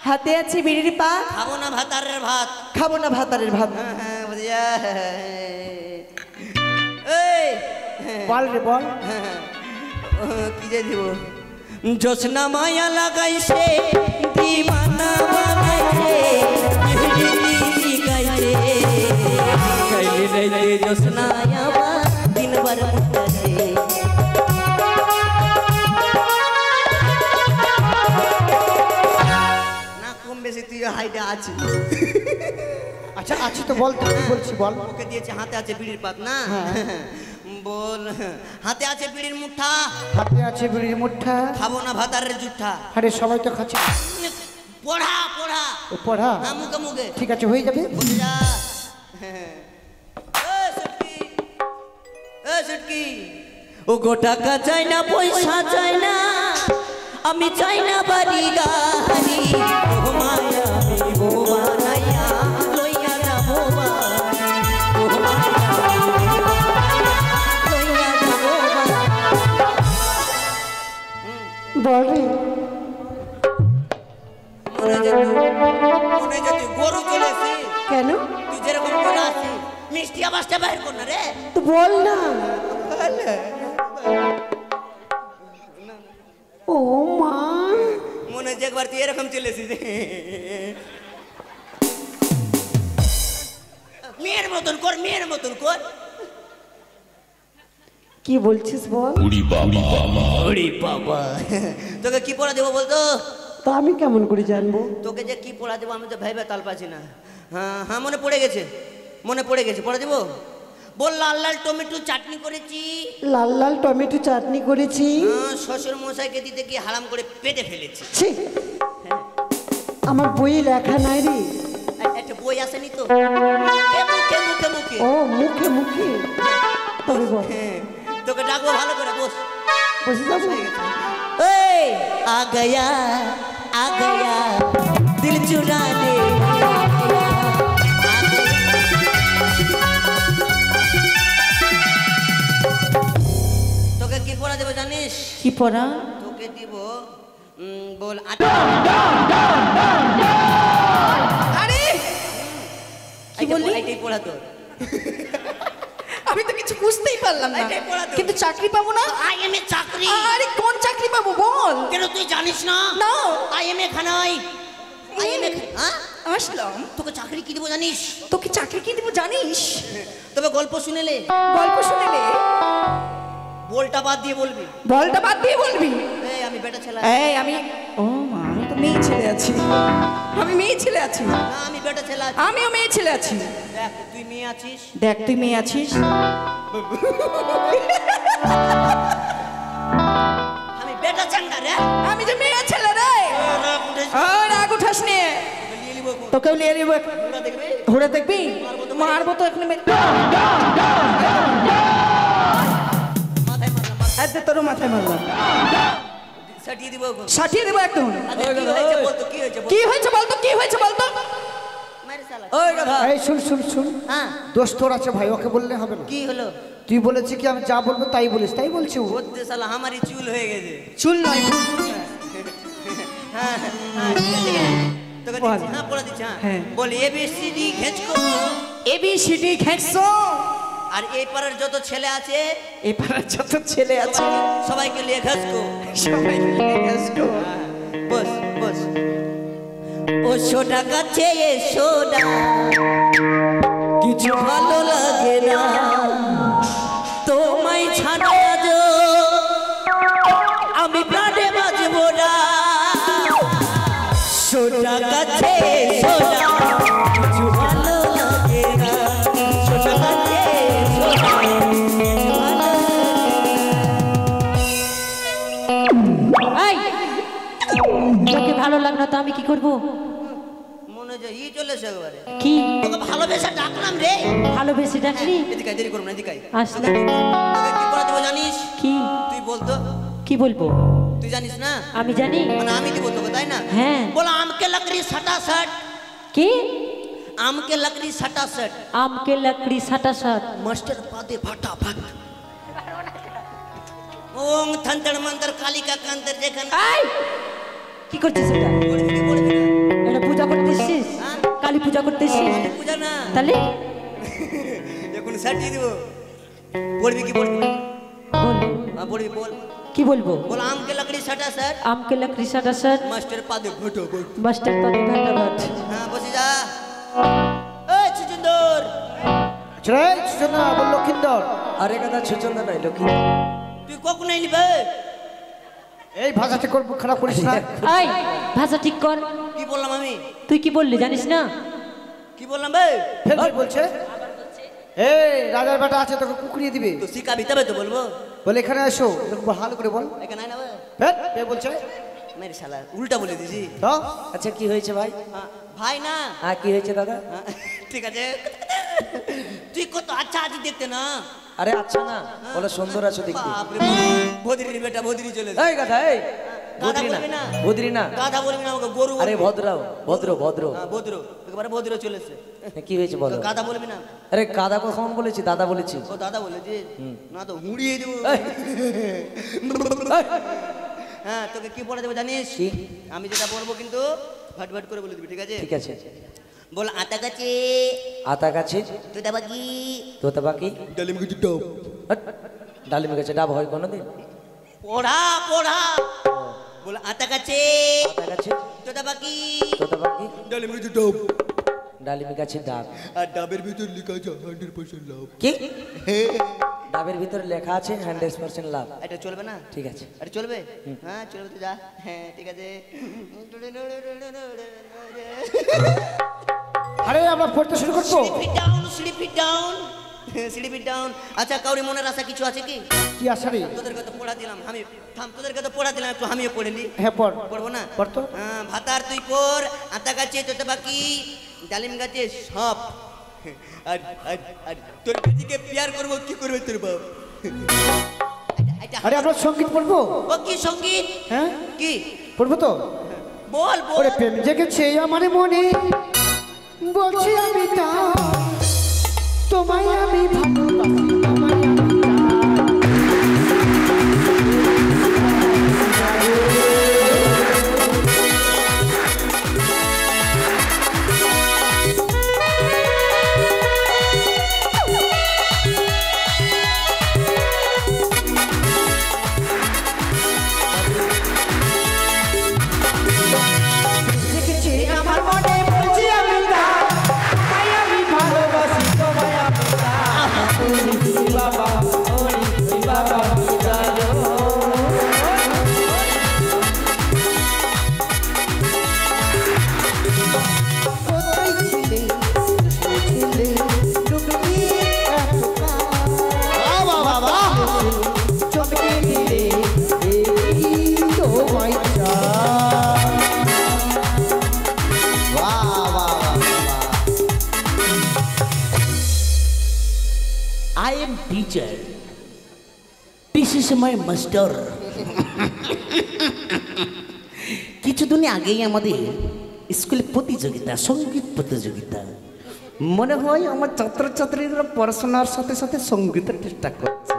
হাতে আছে বিড়ির পা। খাবো না ভাতারের ভাত। খাবো না ভাতারের ভাত। হ্যাঁ হ্যাঁ বুঝিয়া। এই বল রে বল। কি যে দিব? জোসনা মায়া লাগাইছে দিমানা বানাইছে মেহেদি শিখাইছে কাইলে রাইতে জোসনা আবার দিনবার মুতাছে। না কম বেশি তুই হাইটে আছিস। আচ্ছা আচ্ছা তো বল তুই বলছি বল। ওকে দিয়েছে হাতে আছে বিড়ির পাত না বল হাতে আছে বিড়ির মুঠা। হাতে আছে বিড়ির মুঠা। খাবো না ভাতারের জুঠা। আরে সবাই তো খাচ্ছে। পড়া পড়া ও পড়া। হ্যাঁ মুখে মুখে ঠিক আছে হয়ে যাবে। বলে যা। সুটকি ও গো টাকা চাই না পয়সা চাই না আমি চাই না বাড়ি গাড়ি ও মায়া আমি বউ বানাইয়া লইয়া যাবো বাড়ি ও মায়া লইয়া যাবো বল রে। মনে যদি গরু চলেছি কেন? তুই যেরকম করে আসি মিষ্টি আওয়াজটা বাইর কর না রে। তো বল না। ও মা মনে হচ্ছে একবার তুই এরকম চলেছিস মেয়ের মতন কর মেয়ের মতন কর। কি বলছিস বল? ওরে বাবা তোকে কি পড়া দেবো বলতো? তা আমি কেমন করে জানবো? তোকে যে কি পড়া দেবো আমি তো ভেবে তাল পাচ্ছি না। হ্যাঁ হ্যাঁ মনে পড়ে গেছে মনে পড়ে গেছে পড়া দেবো। বল লাল লাল টমেটো চাটনি করেছি। লাল লাল টমেটো চাটনি করেছি। শ্বশুর মশাইকে দিতে গিয়ে হারাম করে পেটে ফেলেছি। ছি আমার বইয়ে লেখা নাই রে। একটা বই আসেনি তো? মুখে মুখে মুখে ও মুখে মুখে। তবে বল। তোকে ডাকবো ভালো করে বস। বসে যাবো। ए आ गया दिल चुरा ले। কি পড়া? তোকে দিব বল আরে কি বললি? এটাই পড়া তোর। আমি তো কিছু বুঝতেই পারলাম না। এটাই পড়া তো। কিন্তু চাকরি পাবো না? আইএমএ চাকরি। আরে কোন চাকরি পাবো বল? কেন তুই জানিস না? না। আইএমএ খানাই। আইএমএ হ্যাঁ আসলাম। তোকে চাকরি কি দিব জানিস? তোকে চাকরি কি দিব জানিস? তবে গল্প শুনেলে, গল্প শুনেলে বলটা বাদ দিয়ে বলবি। বলটা বাদ দিয়ে বলবি। এই আমি বেটা ছেলে। এই আমি ও মা, আমি তো মেয়ে ছেলে আছি। আমি মেয়ে ছেলে আছি। না আমি বেটা ছেলে আছি। আমিও মেয়ে ছেলে আছি। দেখ তুই মেয়ে আছিস। দেখ তুই মেয়ে আছিস। আমি বেটা চাঙ্গা রে। আমি যে মেয়ে ছেলে রে। রাগ উঠাস নে। তোকেও নিয়ে নিব। ঘুরে দেখবি? মারবো তো এখন। আজকে তোর মাথায় মারলাম। সাটিয়ে দিব। সাটিয়ে দেবো একদম। কি হয়েছে বলতো? কি হয়েছে বলতো? মার শালা। ওই কথা এই শুন শুন শুন, হ্যাঁ দোষ তোর আছে ভাই, ওকে বললে হবে না। কি হলো? তুই বলেছি কি আমি যা বলবো তাই বলিস, তাই বলছি ও। বলতে শালা আমারই চুল হয়ে গেছে। চুল নয়। হ্যাঁ হ্যাঁ ঠিক আছে, ঠিক আছে। তোকে বল। দিচ্ছি, হ্যাঁ পড়া দিচ্ছি। হ্যাঁ। হ্যাঁ বল এবিসিডি ঘেঁচকো। এবিসিডি ঘেঁচো। আর এই পাড়ার যত ছেলে আছে এবার যত ছেলে আছে সবাইকে নিয়ে ঘেঁচকো। সবাই মিলে ঘেঁচো। বস বস। ও সোডা গাছে এ সোডা কিছু ভালো লাগে না তোমায় ছাড়া আজ আমি প্রাণে বাঁচবো না। সোডা গাছে সোডা কিছু ভালো লাগে না। সোডা গাছে সোডা কিছু ভালো এই তোকে ভালো লাগলো তো আমি কি করব? মনে হয় ই চলেছে একবারে। কি তোকে ভালোবেসে ডাকলাম রে। ভালোবেসে ডাকলি? এদিকে আয়, দেরি করবো না, এদিকে আয়। আসলে তোকে কি করে দেবো জানিস? কি তুই বলতো। কি বলবো? তুই জানিস না? আমি জানি। মানে আমি দিব তোকে, তাই না? হ্যাঁ। বলো আমকে লকড়ি সাটা শার্ট। কি আমকে লকড়ি সাটা শার্ট। আমকে লকড়ি সাটা সাট। মাস্টার পাদে ফাটাফাট। ওং থন্তড় মন্তর কালিকা কান্তর যেখানে এই কি করছিস এটা? বলবি কি বলবি না? এটা পূজা করতেছিস? হ্যাঁ? কালী পূজা করতেছিস? কালী পূজা না। তাহলে এখন সাটিয়ে দিব। বলবি কি বলবি? বল। হ্যাঁ বলবি বল। কি বলবো? বলো আমকে লকড়ি সাটা শার্ট। আমকে লকড়ি সাটা সাট। মাস্টার পাদে ফাটাফাট। মাস্টার পাবে ভাটাভাট। হ্যাঁ বসে যা। এই সুন্দর। রে সুজনা বল লক্ষিন্দর, আরে কথা সুচন্দা নাই লক্ষ্মী। তুই কখন নিবে? এই ভাষাটা করবো খারাপ করিস না। এই ভাষা ঠিক কর। কি বললাম আমি? তুই কি বললি জানিস না? কি বললাম ভাই? ফের কি বলছে? এই রাজার বেটা আছে তোকে কুকুরিয়ে দিবে। তো শিখাবি তবে তো বলবো। বলে এখানে এসো, তোকে ভালো করে বল। এখানে আয় না ভাই। ফের কে বলছে? মেরে শালা উল্টা বলে দিছি। তো আচ্ছা কি হয়েছে ভাই? ভাই না। হ্যাঁ কি হয়েছে দাদা? হ্যাঁ, ঠিক আছে। তুই কত আচ্ছা আছি দেখতে না। আরে আচ্ছা না, বলে সুন্দর আছো দেখতে। বাপরে ভদ্রির বেটা ভদ্রি চলে এই কথা এই গাধা বদ্রি না, বলবি না। বদ্রি না, গাধা বলবি না, আমাকে গরু আরে বলবি। ভদ্রাও, ভদ্র ভদ্র। হ্যাঁ, ভদ্র একেবারে ভদ্র চলেছে। কি হয়েছে বলো? গাধা বলবি না। আরে গাদা কখন বলেছি, দাদা বলেছি। ও দাদা বলেছি না তো হুড়িয়ে দেবো। হ্যাঁ তোকে কি বলে দেবো জানিস? কি? আমি যেটা বলবো কিন্তু ভাট ভাট করে বলে দিবি, ঠিক আছে? ঠিক আছে। বল আতা গাছে আতা গাছে তোতা বাকি তোতা বাকি ডালিম গাছে ডাব। হট, ডালিম গাছে ডাব হয় কোনোদিন? পড়া পড়া। বল আতা গাছে আতা গাছে তোতা বাকি তোতা বাকি ডালিম গাছে ডাব। ডালিম গাছে ডাব। আর ডাবের ভিতর লেখা আছে 100% লাভ। কি? ডাবের ভিতরে লেখা আছে 100% লাভ। এটা চলবে না? ঠিক আছে। এটা চলবে? হ্যাঁ চলবে তো যা। হ্যাঁ ঠিক আছে। আরে আমরা পড়তে শুরু করবো। Slip down slip down slip down. আচ্ছা কাউরি মনের আশা কিছু আছে কি? কি আশা রে? তোদেরকে তো পড়া দিলাম আমি। থাম, তোদেরকে তো পড়া দিলাম, একটু আমিও পড়ে নি। হ্যাঁ পড়। পড়বো না? পড় তো। হ্যাঁ, ভাতার তুই পড়। আতা গাছে তোতা বাকি ডালিম গাছে সাপ। আর আর আর তোর বেটিকে প্যার করবো, কি করবে তোর বাপ? আরে আমরা সঙ্গীত পড়বো। ও কি সঙ্গীত? হ্যাঁ কি পড়বো তো। বল বল। ওরে প্রেম জেগেছে আমার মনে, বলছি আমি তা, তোমায় আমি ভালোবাসি, তোমায় আমি চাই। I am teacher. This is my master. কিছুদিন আগেই আমাদের স্কুলে প্রতিযোগিতা, সঙ্গীত প্রতিযোগিতা। মনে হয় আমার ছাত্রছাত্রীরা পড়াশোনার সাথে সাথে সঙ্গীতের চেষ্টা করছে।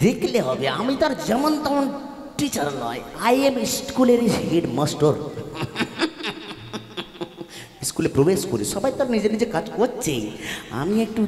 দেখলে হবে, আমি তার যেমন তেমন টিচার নয়। আই এম স্কুলের হেড মাস্টার। স্কুলে প্রবেশ করি, সবাই তার নিজে নিজে কাজ করছে, আমি একটু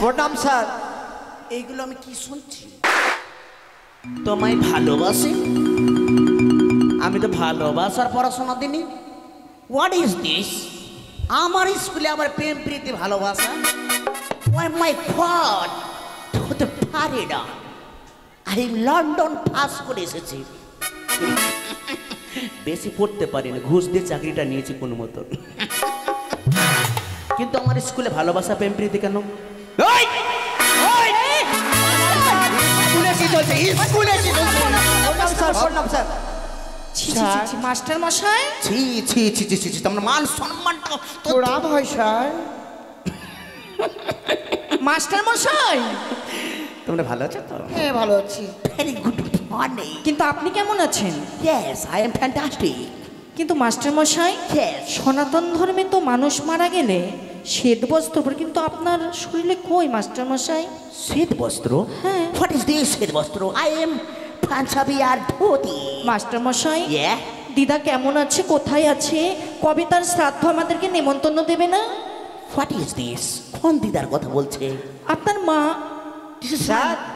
প্রণাম স্যার। এইগুলো আমি কি শুনছি? তোমায় ভালোবাসি, আমি তো ভালোবাসার পড়াশোনা দিনি। What is this? আমার স্কুলে আমার প্রেম প্রীতি ভালোবাসা, মাই গড, হতে পারে না। আমি লন্ডন পাস করে এসেছি, বেশি পড়তে পারি না, ঘুষ দিয়ে চাকরিটা নিয়েছি কোনো মতো। কিন্তু আমার স্কুলে ভালোবাসা প্রেম প্রীতি কেন? মাস্টার মশাই, ছি ছি ছি ছি ছি, তোমার মান সম্মানটা তোরা ভয় স্যার। মাস্টার মশাই, তোমরা ভালো আছো তো? হ্যাঁ ভালো আছি। Very good morning. কিন্তু আপনি কেমন আছেন? Yes, I am fantastic. কিন্তু মাস্টার মশাই, Yes. সনাতন ধর্মে তো মানুষ মারা গেলে শ্বেত বস্ত্র পরে, কিন্তু আপনার শরীরে কই মাস্টার মশাই? শ্বেত বস্ত্র? হ্যাঁ। হোয়াট ইজ দিস শ্বেত বস্ত্র? আই এম পাঞ্জাবি আর ধুতি। মাস্টার মশাই, ইয়ে, দিদা কেমন আছে, কোথায় আছে, কবে তার শ্রাদ্ধ আমাদেরকে নেমন্তন্ন দেবে না? What is this? কোন দিদার কথা বলছে? আপনার মা।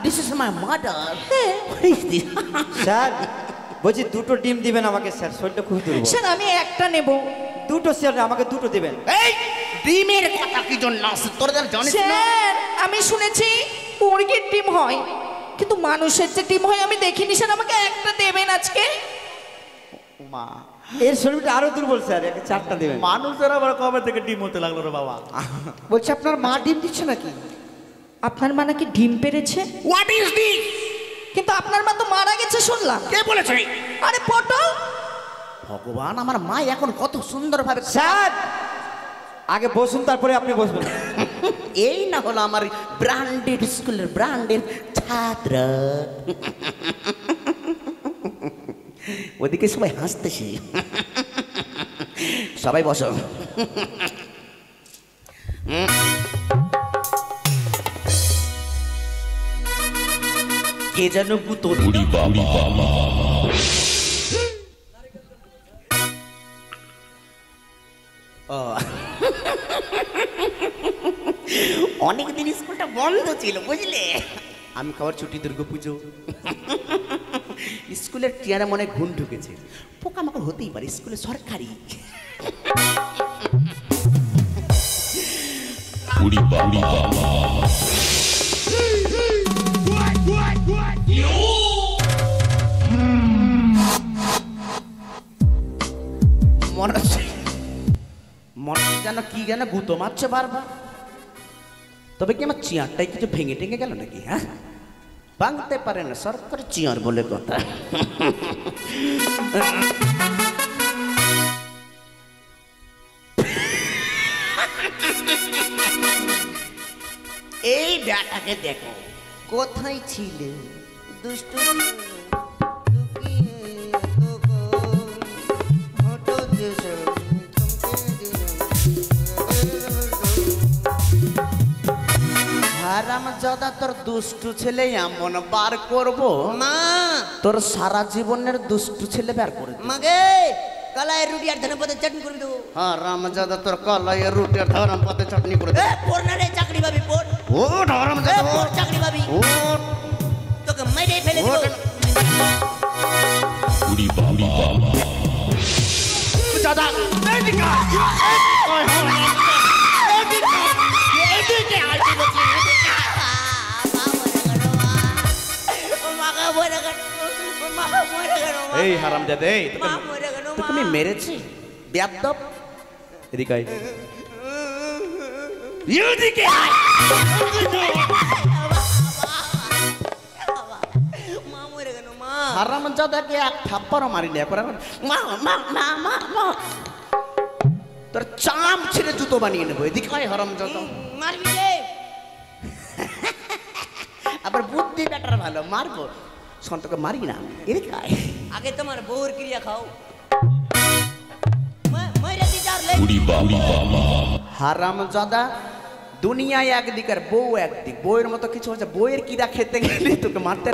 This is my mother. হ্যাঁ। What is this? স্যার বলছি দুটো ডিম দিবেন আমাকে স্যার, শরীরটা খুব দুর্বল। স্যার আমি একটা নেব। দুটো স্যার, আমাকে দুটো দিবেন। এই ডিমের কথা কি জন্য আসে? তোরা জানিস না? স্যার আমি শুনেছি মুরগির ডিম হয়, কিন্তু মানুষের যে ডিম হয় আমি দেখিনি। স্যার আমাকে একটা দেবেন আজকে। মা, এর শরীরটা আরো দুর্বল স্যার, একে চারটা দিবেন। মানুষের আবার কবে থেকে ডিম হতে লাগলো রে বাবা? বলছি আপনার মা ডিম দিচ্ছে নাকি? আপনার মা নাকি ডিম পেড়েছে? What is this? কিন্তু আপনার মা তো মারা গেছে শুনলাম। কে বলেছে? আরে পটল। ভগবান, আমার মা এখন কত সুন্দরভাবে। স্যার আগে বসুন, তারপরে আপনি বসবেন। এই না হলো আমার ব্র্যান্ডেড স্কুলের ব্র্যান্ডেড ছাত্র। ওদিকে সবাই হাসতেছে। সবাই বসো। কে যেন গুতো অনেকদিন স্কুলটা বন্ধ ছিল বুঝলে। আমি খাবার ছুটি, দুর্গা পুজো, স্কুলের চেয়ারে মনে ঘুম ঢুকেছে। পোকামাকড় হতেই পারে, স্কুলে সরকারি। মনে যেন কি যেন গুতো মারছে বারবার। তবে কি আমার চেয়ারটাই কিছু ভেঙে টেঙে গেল নাকি? হ্যাঁ, ভাঙতে পারে না সরকার চেয়ার বলে কথা। এই ব্যাটাকে দেখো, কোথায় ছিলে দুষ্টু? হারামজাদা, তোর দুষ্টু ছেলে এমন বার করবো না, তোর সারা জীবনের দুষ্টু ছেলে বের করে দেব। মাগে কলাই রুটি আর ধনেপাতার চাটনি করে দেবো। হারামজাদা, তোর কলাইয়ের রুটি আর ধনেপাতার চাটনি করে দেব। পড় না রে, চাকরি পাবি পড়। ওঠ হারামজাদা, পড়, চাকরি পাবি। ওঠ। তোকে মেরে ফেলে দেবো। দাদা এদিকে আয়। এই হারামজাদা এই মা মরে গেল তোকে আমি মেরেছি বেয়াদব এদিকে আয় এদিকে আয় মা মরে গেল মা হারামজাদাকে এক থাপ্পড় মারিনি এখন মা মা মা মা মা তোর চাম ছেড়ে জুতো বানিয়ে নেবো এদিকে আয় হারামজাদা মারবি রে আবার বুদ্ধি ব্যাটার ভালো মারবো সন্তকে মারি না এদিকে আয় আগে তোমার বউর ক্রিয়া খাও মাইরা দি যার লে হারামজাদা দুনিয়ায় একদিক আর বউ একদিক বউয়ের মতো কিছু হচ্ছে বউয়ের কিরা খেতে গেলে তোকে মারতে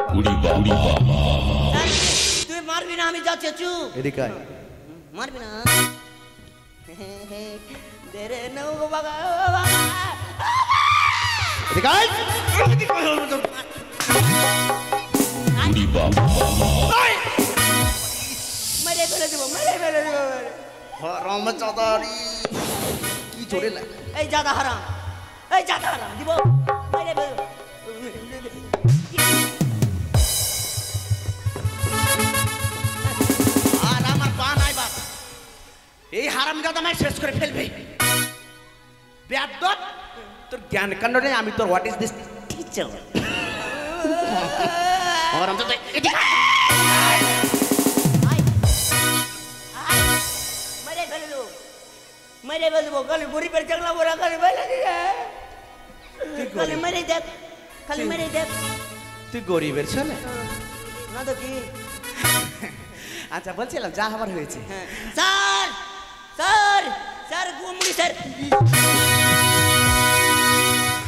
তুই মারবি না আমি যাচ্ছি চুপ এদিকে আয় মারবি না দেরে নৌ বাবা এদিকে আয় মেরে ফেলে দেবো মেরে ফেলে দেবো হারামজাদারি কি জোরে লাগে এই জাদা হারাম এই জাদা হারাম দিব মেরে ফেলে দেবো। আর আমার পা নাই বাপ এই হারামজাদা আমায় শেষ করে ফেলবে বেয়াদব তোর জ্ঞান কাণ্ড নেই আমি তোর হোয়াট ইজ দিস টিচার হারামজাদা এদিকে আয়। মেরে ফেলে দেবো মেরে ফেলে দেবো খালি গরিবের চাকলা বড়া খালি ফেলে দিয়ে খালি মেরে দেখ খালি মেরে দেখ তুই গরিবের ছেলে না তো কি আচ্ছা বলছিলাম যা হবার হয়েছে হ্যাঁ স্যার স্যার স্যার গুমড়ি স্যার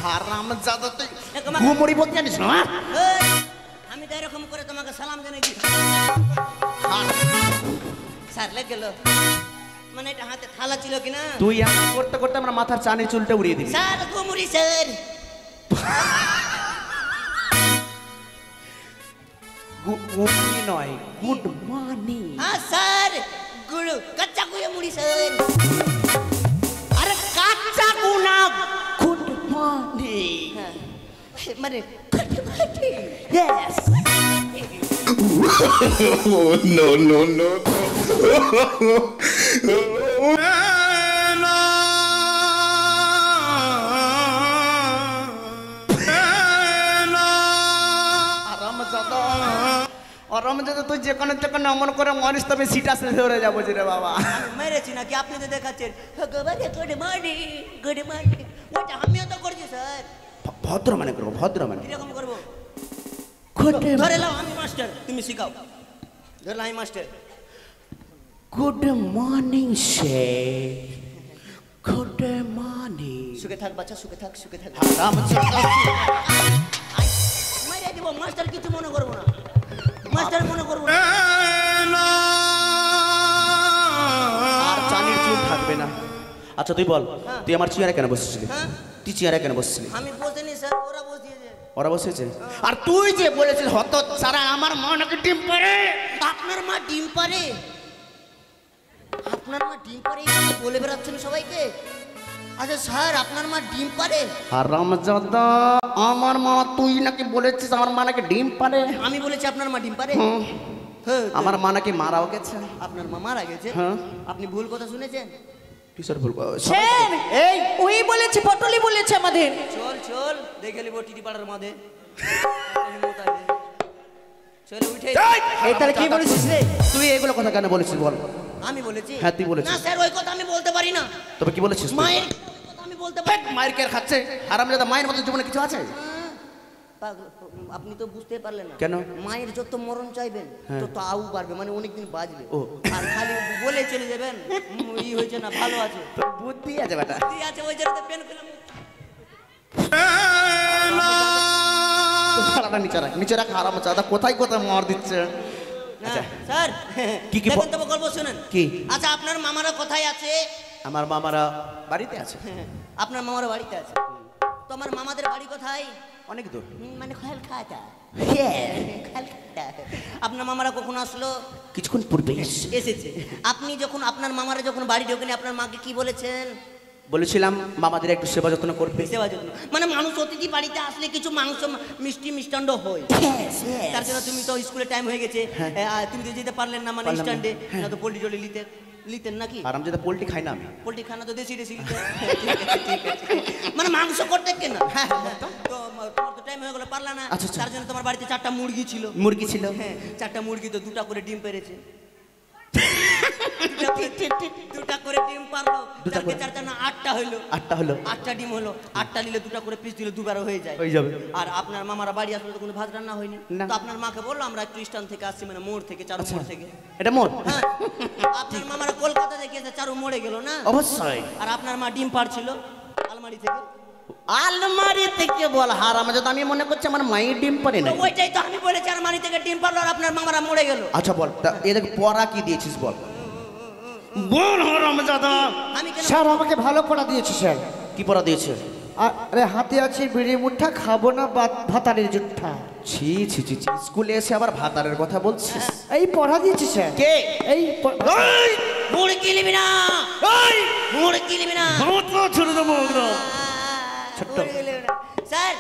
হারামজাদা তুই একমাত্র- ঘুমড়ি বলতে জানিস না এই, আমি তো এরকম করে তোমাকে সালাম জানাই দিই স্যার লেগে গেল মানে এটা হাতে থালা ছিল কিনা তুই এমন করতে করতে আমরা মাথার চানি চুলটা উড়িয়ে দিবি স্যার গুমড়ি স্যার গুমড়ি নয় গুড মর্নিং হ্যাঁ স্যার গুড়ু কাচ্চা কুয়ে মুড়ি স্যার আরে কাচ্চা গুনা গুড মর্নিং হ্যাঁ মানে yes Oh, no, no, no. আরামজাদা তুই যেখানে যেখানে এমন করে মারিস তবে সিট আসলে ধরে যাবো যে রে বাবা মেরেছি নাকি আপনি তো দেখাচ্ছেন গুড মর্নিং গুড মর্নিং ওটা আমিও তো করছি স্যার ভদ্র মানে করবো ভদ্র মানে কিরকম করবো ধরে লাও আমি মাস্টার তুমি শিখাও ধরে লাও আমি মাস্টার গুড মর্নিং সে গুড মর্নিং সুখে থাক বাচ্চা সুখে থাক সুখে থাক আরামজাদা মেরে দিব মাস্টার কিছু মনে করবো না মাস্টার মনে করবো না আর চানির চুল থাকবে না আচ্ছা তুই বল হ্যাঁ। তুই আমার চেয়ারে কেন বসেছিলি হ্যাঁ তুই চেয়ারে কেন বসেছিলি আমি বসিনি স্যার ওরা বসিয়েছে ওরা বসেছে আর তুই যে বলেছিস হত সারা আমার মা নাকি ডিম পারে আপনার মা ডিম পারে আপনার মা ডিম পারে এই কথা বলে বেড়াচ্ছেন সবাইকে আচ্ছা স্যার আপনার মা ডিম পারে হারামজাদা আমার মা তুই নাকি বলেছিস আমার মা নাকি ডিম পারে আমি বলেছি আপনার মা ডিম পারে হুম। হ্যাঁ, আমার মা নাকি মারাও গেছে আপনার মা মারা গেছে হ্যাঁ। আপনি ভুল কথা শুনেছেন কিসের ভুল ছেন এই ওই বলেছে পটলি বলেছে আমাদের চল চল দেখে নিব টিটি পাড়ার মাঝে চলে উঠে এই তাহলে কি বলেছিস রে? তুই এগুলো কথা কেন বলেছিস বল আমি বলেছি হ্যাঁ, তুই বলেছিস। না স্যার ওই কথা আমি বলতে পারি না তবে কি বলেছিস তুই? মায়ের কথা আমি বলতে পারি মায়ের কে আর খাচ্ছে হারামজাদা মায়ের মতো জীবনে কিছু আছে পাগল, আপনি তো বুঝতে পারলেন না কেন? মায়ের যত মরণ চাইবেন হ্যাঁ। তত আউ বাড়বে মানে অনেকদিন বাজবে ও। আর খালি বলে চলে যাবেন ই হয়েছে না ভালো আছে তোর বুদ্ধি আছে বেটা ঠিক আছে ওই জন্য পেন করলাম থালাটা নিচে রাখ হারামজাদা কোথায় কোথায় মার দিচ্ছে না, আচ্ছা। স্যার কি কি দেখুন তো গল্প শুনেন কি? আচ্ছা আপনার মামারা কোথায় আছে আমার মামারা বাড়িতে আছে আপনার মামারা বাড়িতে আছে তো আমার মামাদের বাড়ি কোথায় অনেক দূর মানে খালখাতা খালখাতা আপনার মামারা কখন আসলো কিছুক্ষণ পূর্বে এসেছে আপনি যখন আপনার মামারা যখন বাড়ি ঢোকেনি আপনার মাকে কি বলেছেন বলেছিলাম মামাদের একটু সেবা যত্ন করবে। সেবা যত্ন মানে মানুষ অতিথি বাড়িতে আসলে কিছু মাংস মিষ্টি মিষ্টান্ন হয়, তার জন্য তুমি তো স্কুলে টাইম হয়ে গেছে, তুমি তো যেতে পারলেন না মানে স্ট্যান্ডে, না তো পোল্ট্রি টলি লিতেন নাকি? আর আমি যেটা পোল্ট্রি খাই না, আমি পোল্ট্রি খানা তো দেশি দেশি মানে মাংস করতে কেন? তো তোমার তো টাইম হয়ে গেল, পারলা না, তার জন্য তোমার বাড়িতে 4টা মুরগি ছিল। মুরগি ছিল? হ্যাঁ, 4টা মুরগি তো 2টা করে ডিম পেরেছে। 2টা করে ডিম পারলো, 4 না 8টা হইলো। 8টা হলো, 8টা ডিম হলো, 8টা নিলে 2টা করে পিস দিলে 2বারও হয়ে যায়, হয়ে যাবে। আর আপনার মামারা বাড়ি আসলে তো কোনো ভাত রান্না হয়নি, তো আপনার মাকে বললো আমরা একটু স্ট্যান্ড থেকে আসছি, মানে মোড় থেকে, চারু মোড় থেকে। এটা মোর? হ্যাঁ, আপনার মামারা কলকাতা থেকে এসে চারু মোড়ে গেল না? অবশ্যই। আর আপনার মা ডিম পাড়ছিল আলমারি থেকে। আলমারি থেকে বল হারাম, যদি আমি মনে করছি আমার মায়ের ডিম পারে না। ওইটাই তো আমি বলেছি, আলমারি থেকে ডিম পারলো আর আপনার মামারা মরে গেল। আচ্ছা বল, এদের পড়া কি দিয়েছিস বল? বল হারাম দাদা। আমি কেন? স্যার আমাকে ভালো পড়া দিয়েছে স্যার। কি পড়া দিয়েছে? আরে হাতে আছে বিড়ি মুঠা, খাবো না ভাতারের জুঠা। ছি ছি ছি ছি, স্কুলে এসে আবার ভাতারের কথা বলছিস? এই পড়া দিয়েছে স্যার। কে? এই মুড়কি নিবি না, মুড়কি নিবি না, ছোট ছোট্ট স্যার।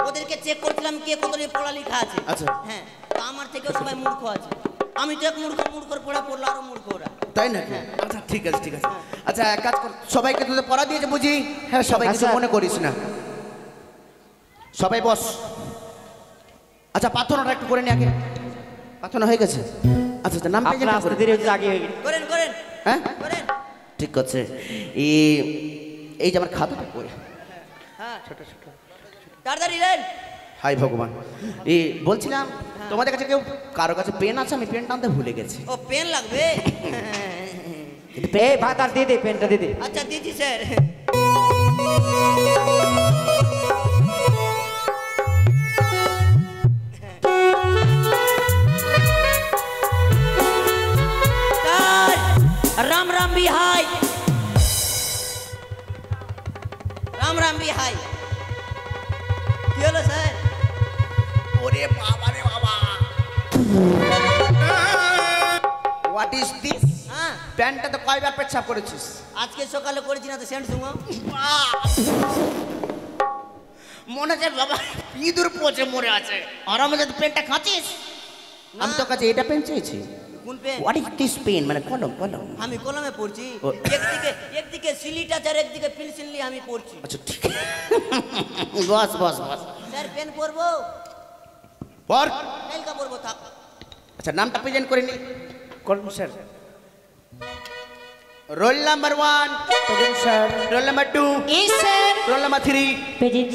ওদেরকে চেক করছিলাম কে কত পড়ালেখা আছে। আচ্ছা। হ্যাঁ, তো আমার থেকেও সবাই মূর্খ আছে, আমি তো এক মূর্খর পড়া পড়লো, আরো মূর্খ ওরা। তাই নাকি? আচ্ছা ঠিক আছে ঠিক আছে। আচ্ছা এক কাজ কর, সবাইকে তোদের পড়া দিয়েছে বুঝি? হ্যাঁ সবাই কিছু মনে করিস না, সবাই বস। আচ্ছা প্রার্থনাটা একটু করে নি আগে। প্রার্থনা হয়ে গেছে? আচ্ছা আচ্ছা, নাম পেয়ে আস্তে ধীরে আগে হয়ে গেছে। করেন করেন হ্যাঁ করেন। ঠিক আছে। এই যে আমার খাতাটা কই? হ্যাঁ, ছোট ছোট তাড়াতাড়ি নেন। হাই ভগবান, বলছিলাম তোমাদের কাছে কেউ কারো কাছে পেন আছে? আমি পেন টানতে ভুলে গেছি। ও পেন লাগবে? এই ভাত আর দিয়ে দে, পেনটা দিয়ে দে। আচ্ছা দিদি স্যার। রাম রাম বিহাই, রাম রাম বিহাই। কি হলো স্যার? ওরে বাবা রে বাবা, হোয়াট ইজ দিস? হ্যাঁ, প্যান্টটা তো কয়বার পেচ্ছাপ করেছিস? আজকে সকালে করেছি না তো সেন্ট সুমো। মনে হচ্ছে বাবা ইঁদুর পচে মরে আছে। আর আমাদের পেনটা খাচ্ছিস? আমি তো কাছে এটা পেন চেয়েছি। কোন pen? What is this pen? মানে কলম কলম। আমি কলমে পড়ছি, ও। একদিকে সিলিট আছে আর একদিকে পেন্সিল নিয়ে আমি পড়ছি। আচ্ছা ঠিক আছে, বস বস বস। স্যার পেন পড়বো? পর। কালকা পড়বো, থাক। আচ্ছা নামটা প্রেজেন্ট করে নি। করুন স্যার। রোল নাম্বার 1, করুন স্যার। রোল নাম্বার 2, এই sir roll number 3, present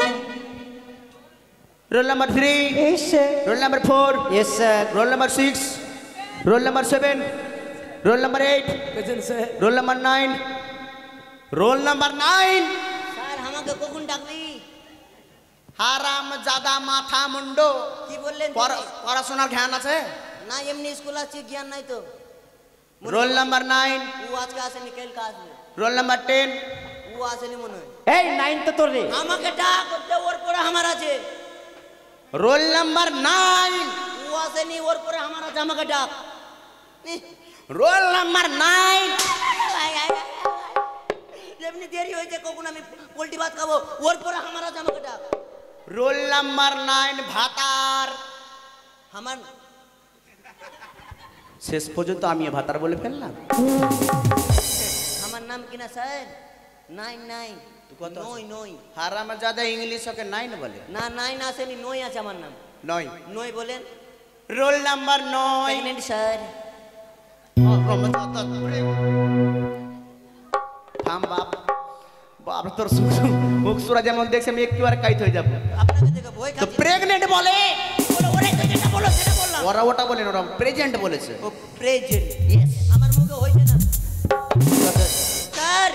roll number 3, এই sir. Roll number 4, yes sir. Roll number 6, roll number 7, roll number 8, present sir. Roll number 9, roll number 9। Sir আমাকে কখন ডাকবি? হারাম জাদা মাথা মুন্ডো, কি বললেন? পড়াশোনার জ্ঞান আছে? না এমনি স্কুল আসছি, জ্ঞান নাই তো। রোল নাম্বার 9, ও আজকে আসেনি, কালকে আসবে। রোল নাম্বার 10, ও আসেনি মনে হয়। এই 9 তো তোর রে। আমাকে ডাক, ওর পরে আমার আছে। রোল নাম্বার 9, ও আসেনি, ওর পরে আমার আছে, আমাকে ডাক। Roll number 9। এমনি দেরি হয়েছে, কখন আমি পোল্ট্রি ভাত খাবো, ওর পরে আমার আছে, আমাকে ডাক। রোল নাম্বার 9 ভাতার। আমার শেষ পর্যন্ত আমি ভাতার বলে ফেললাম। আমার নাম কিনা স্যার? 9 নই নই। হারাম জাদা ইংলিশ ওকে 9 বলে না 9 আসেনি, নই আছে আমার নাম। 9। নই বলেন। Roll number 9। Pregnant sir. থাম বাপ, বাপ তোর মুখ সুরা যেমন দেখছি আমি একটু আর কাইত হয়ে যাবো। আপনাকে দেখে ভয় তো খাচ্ছি। প্রেগনেন্ট বলে? ওরে তো যেটা বলো সেটা বললাম। ওরা ওটা বলে না, ওরা প্রেজেন্ট বলেছে। ও প্রেজেন্ট। ইয়েস, আমার মুখে হইছে না স্যার।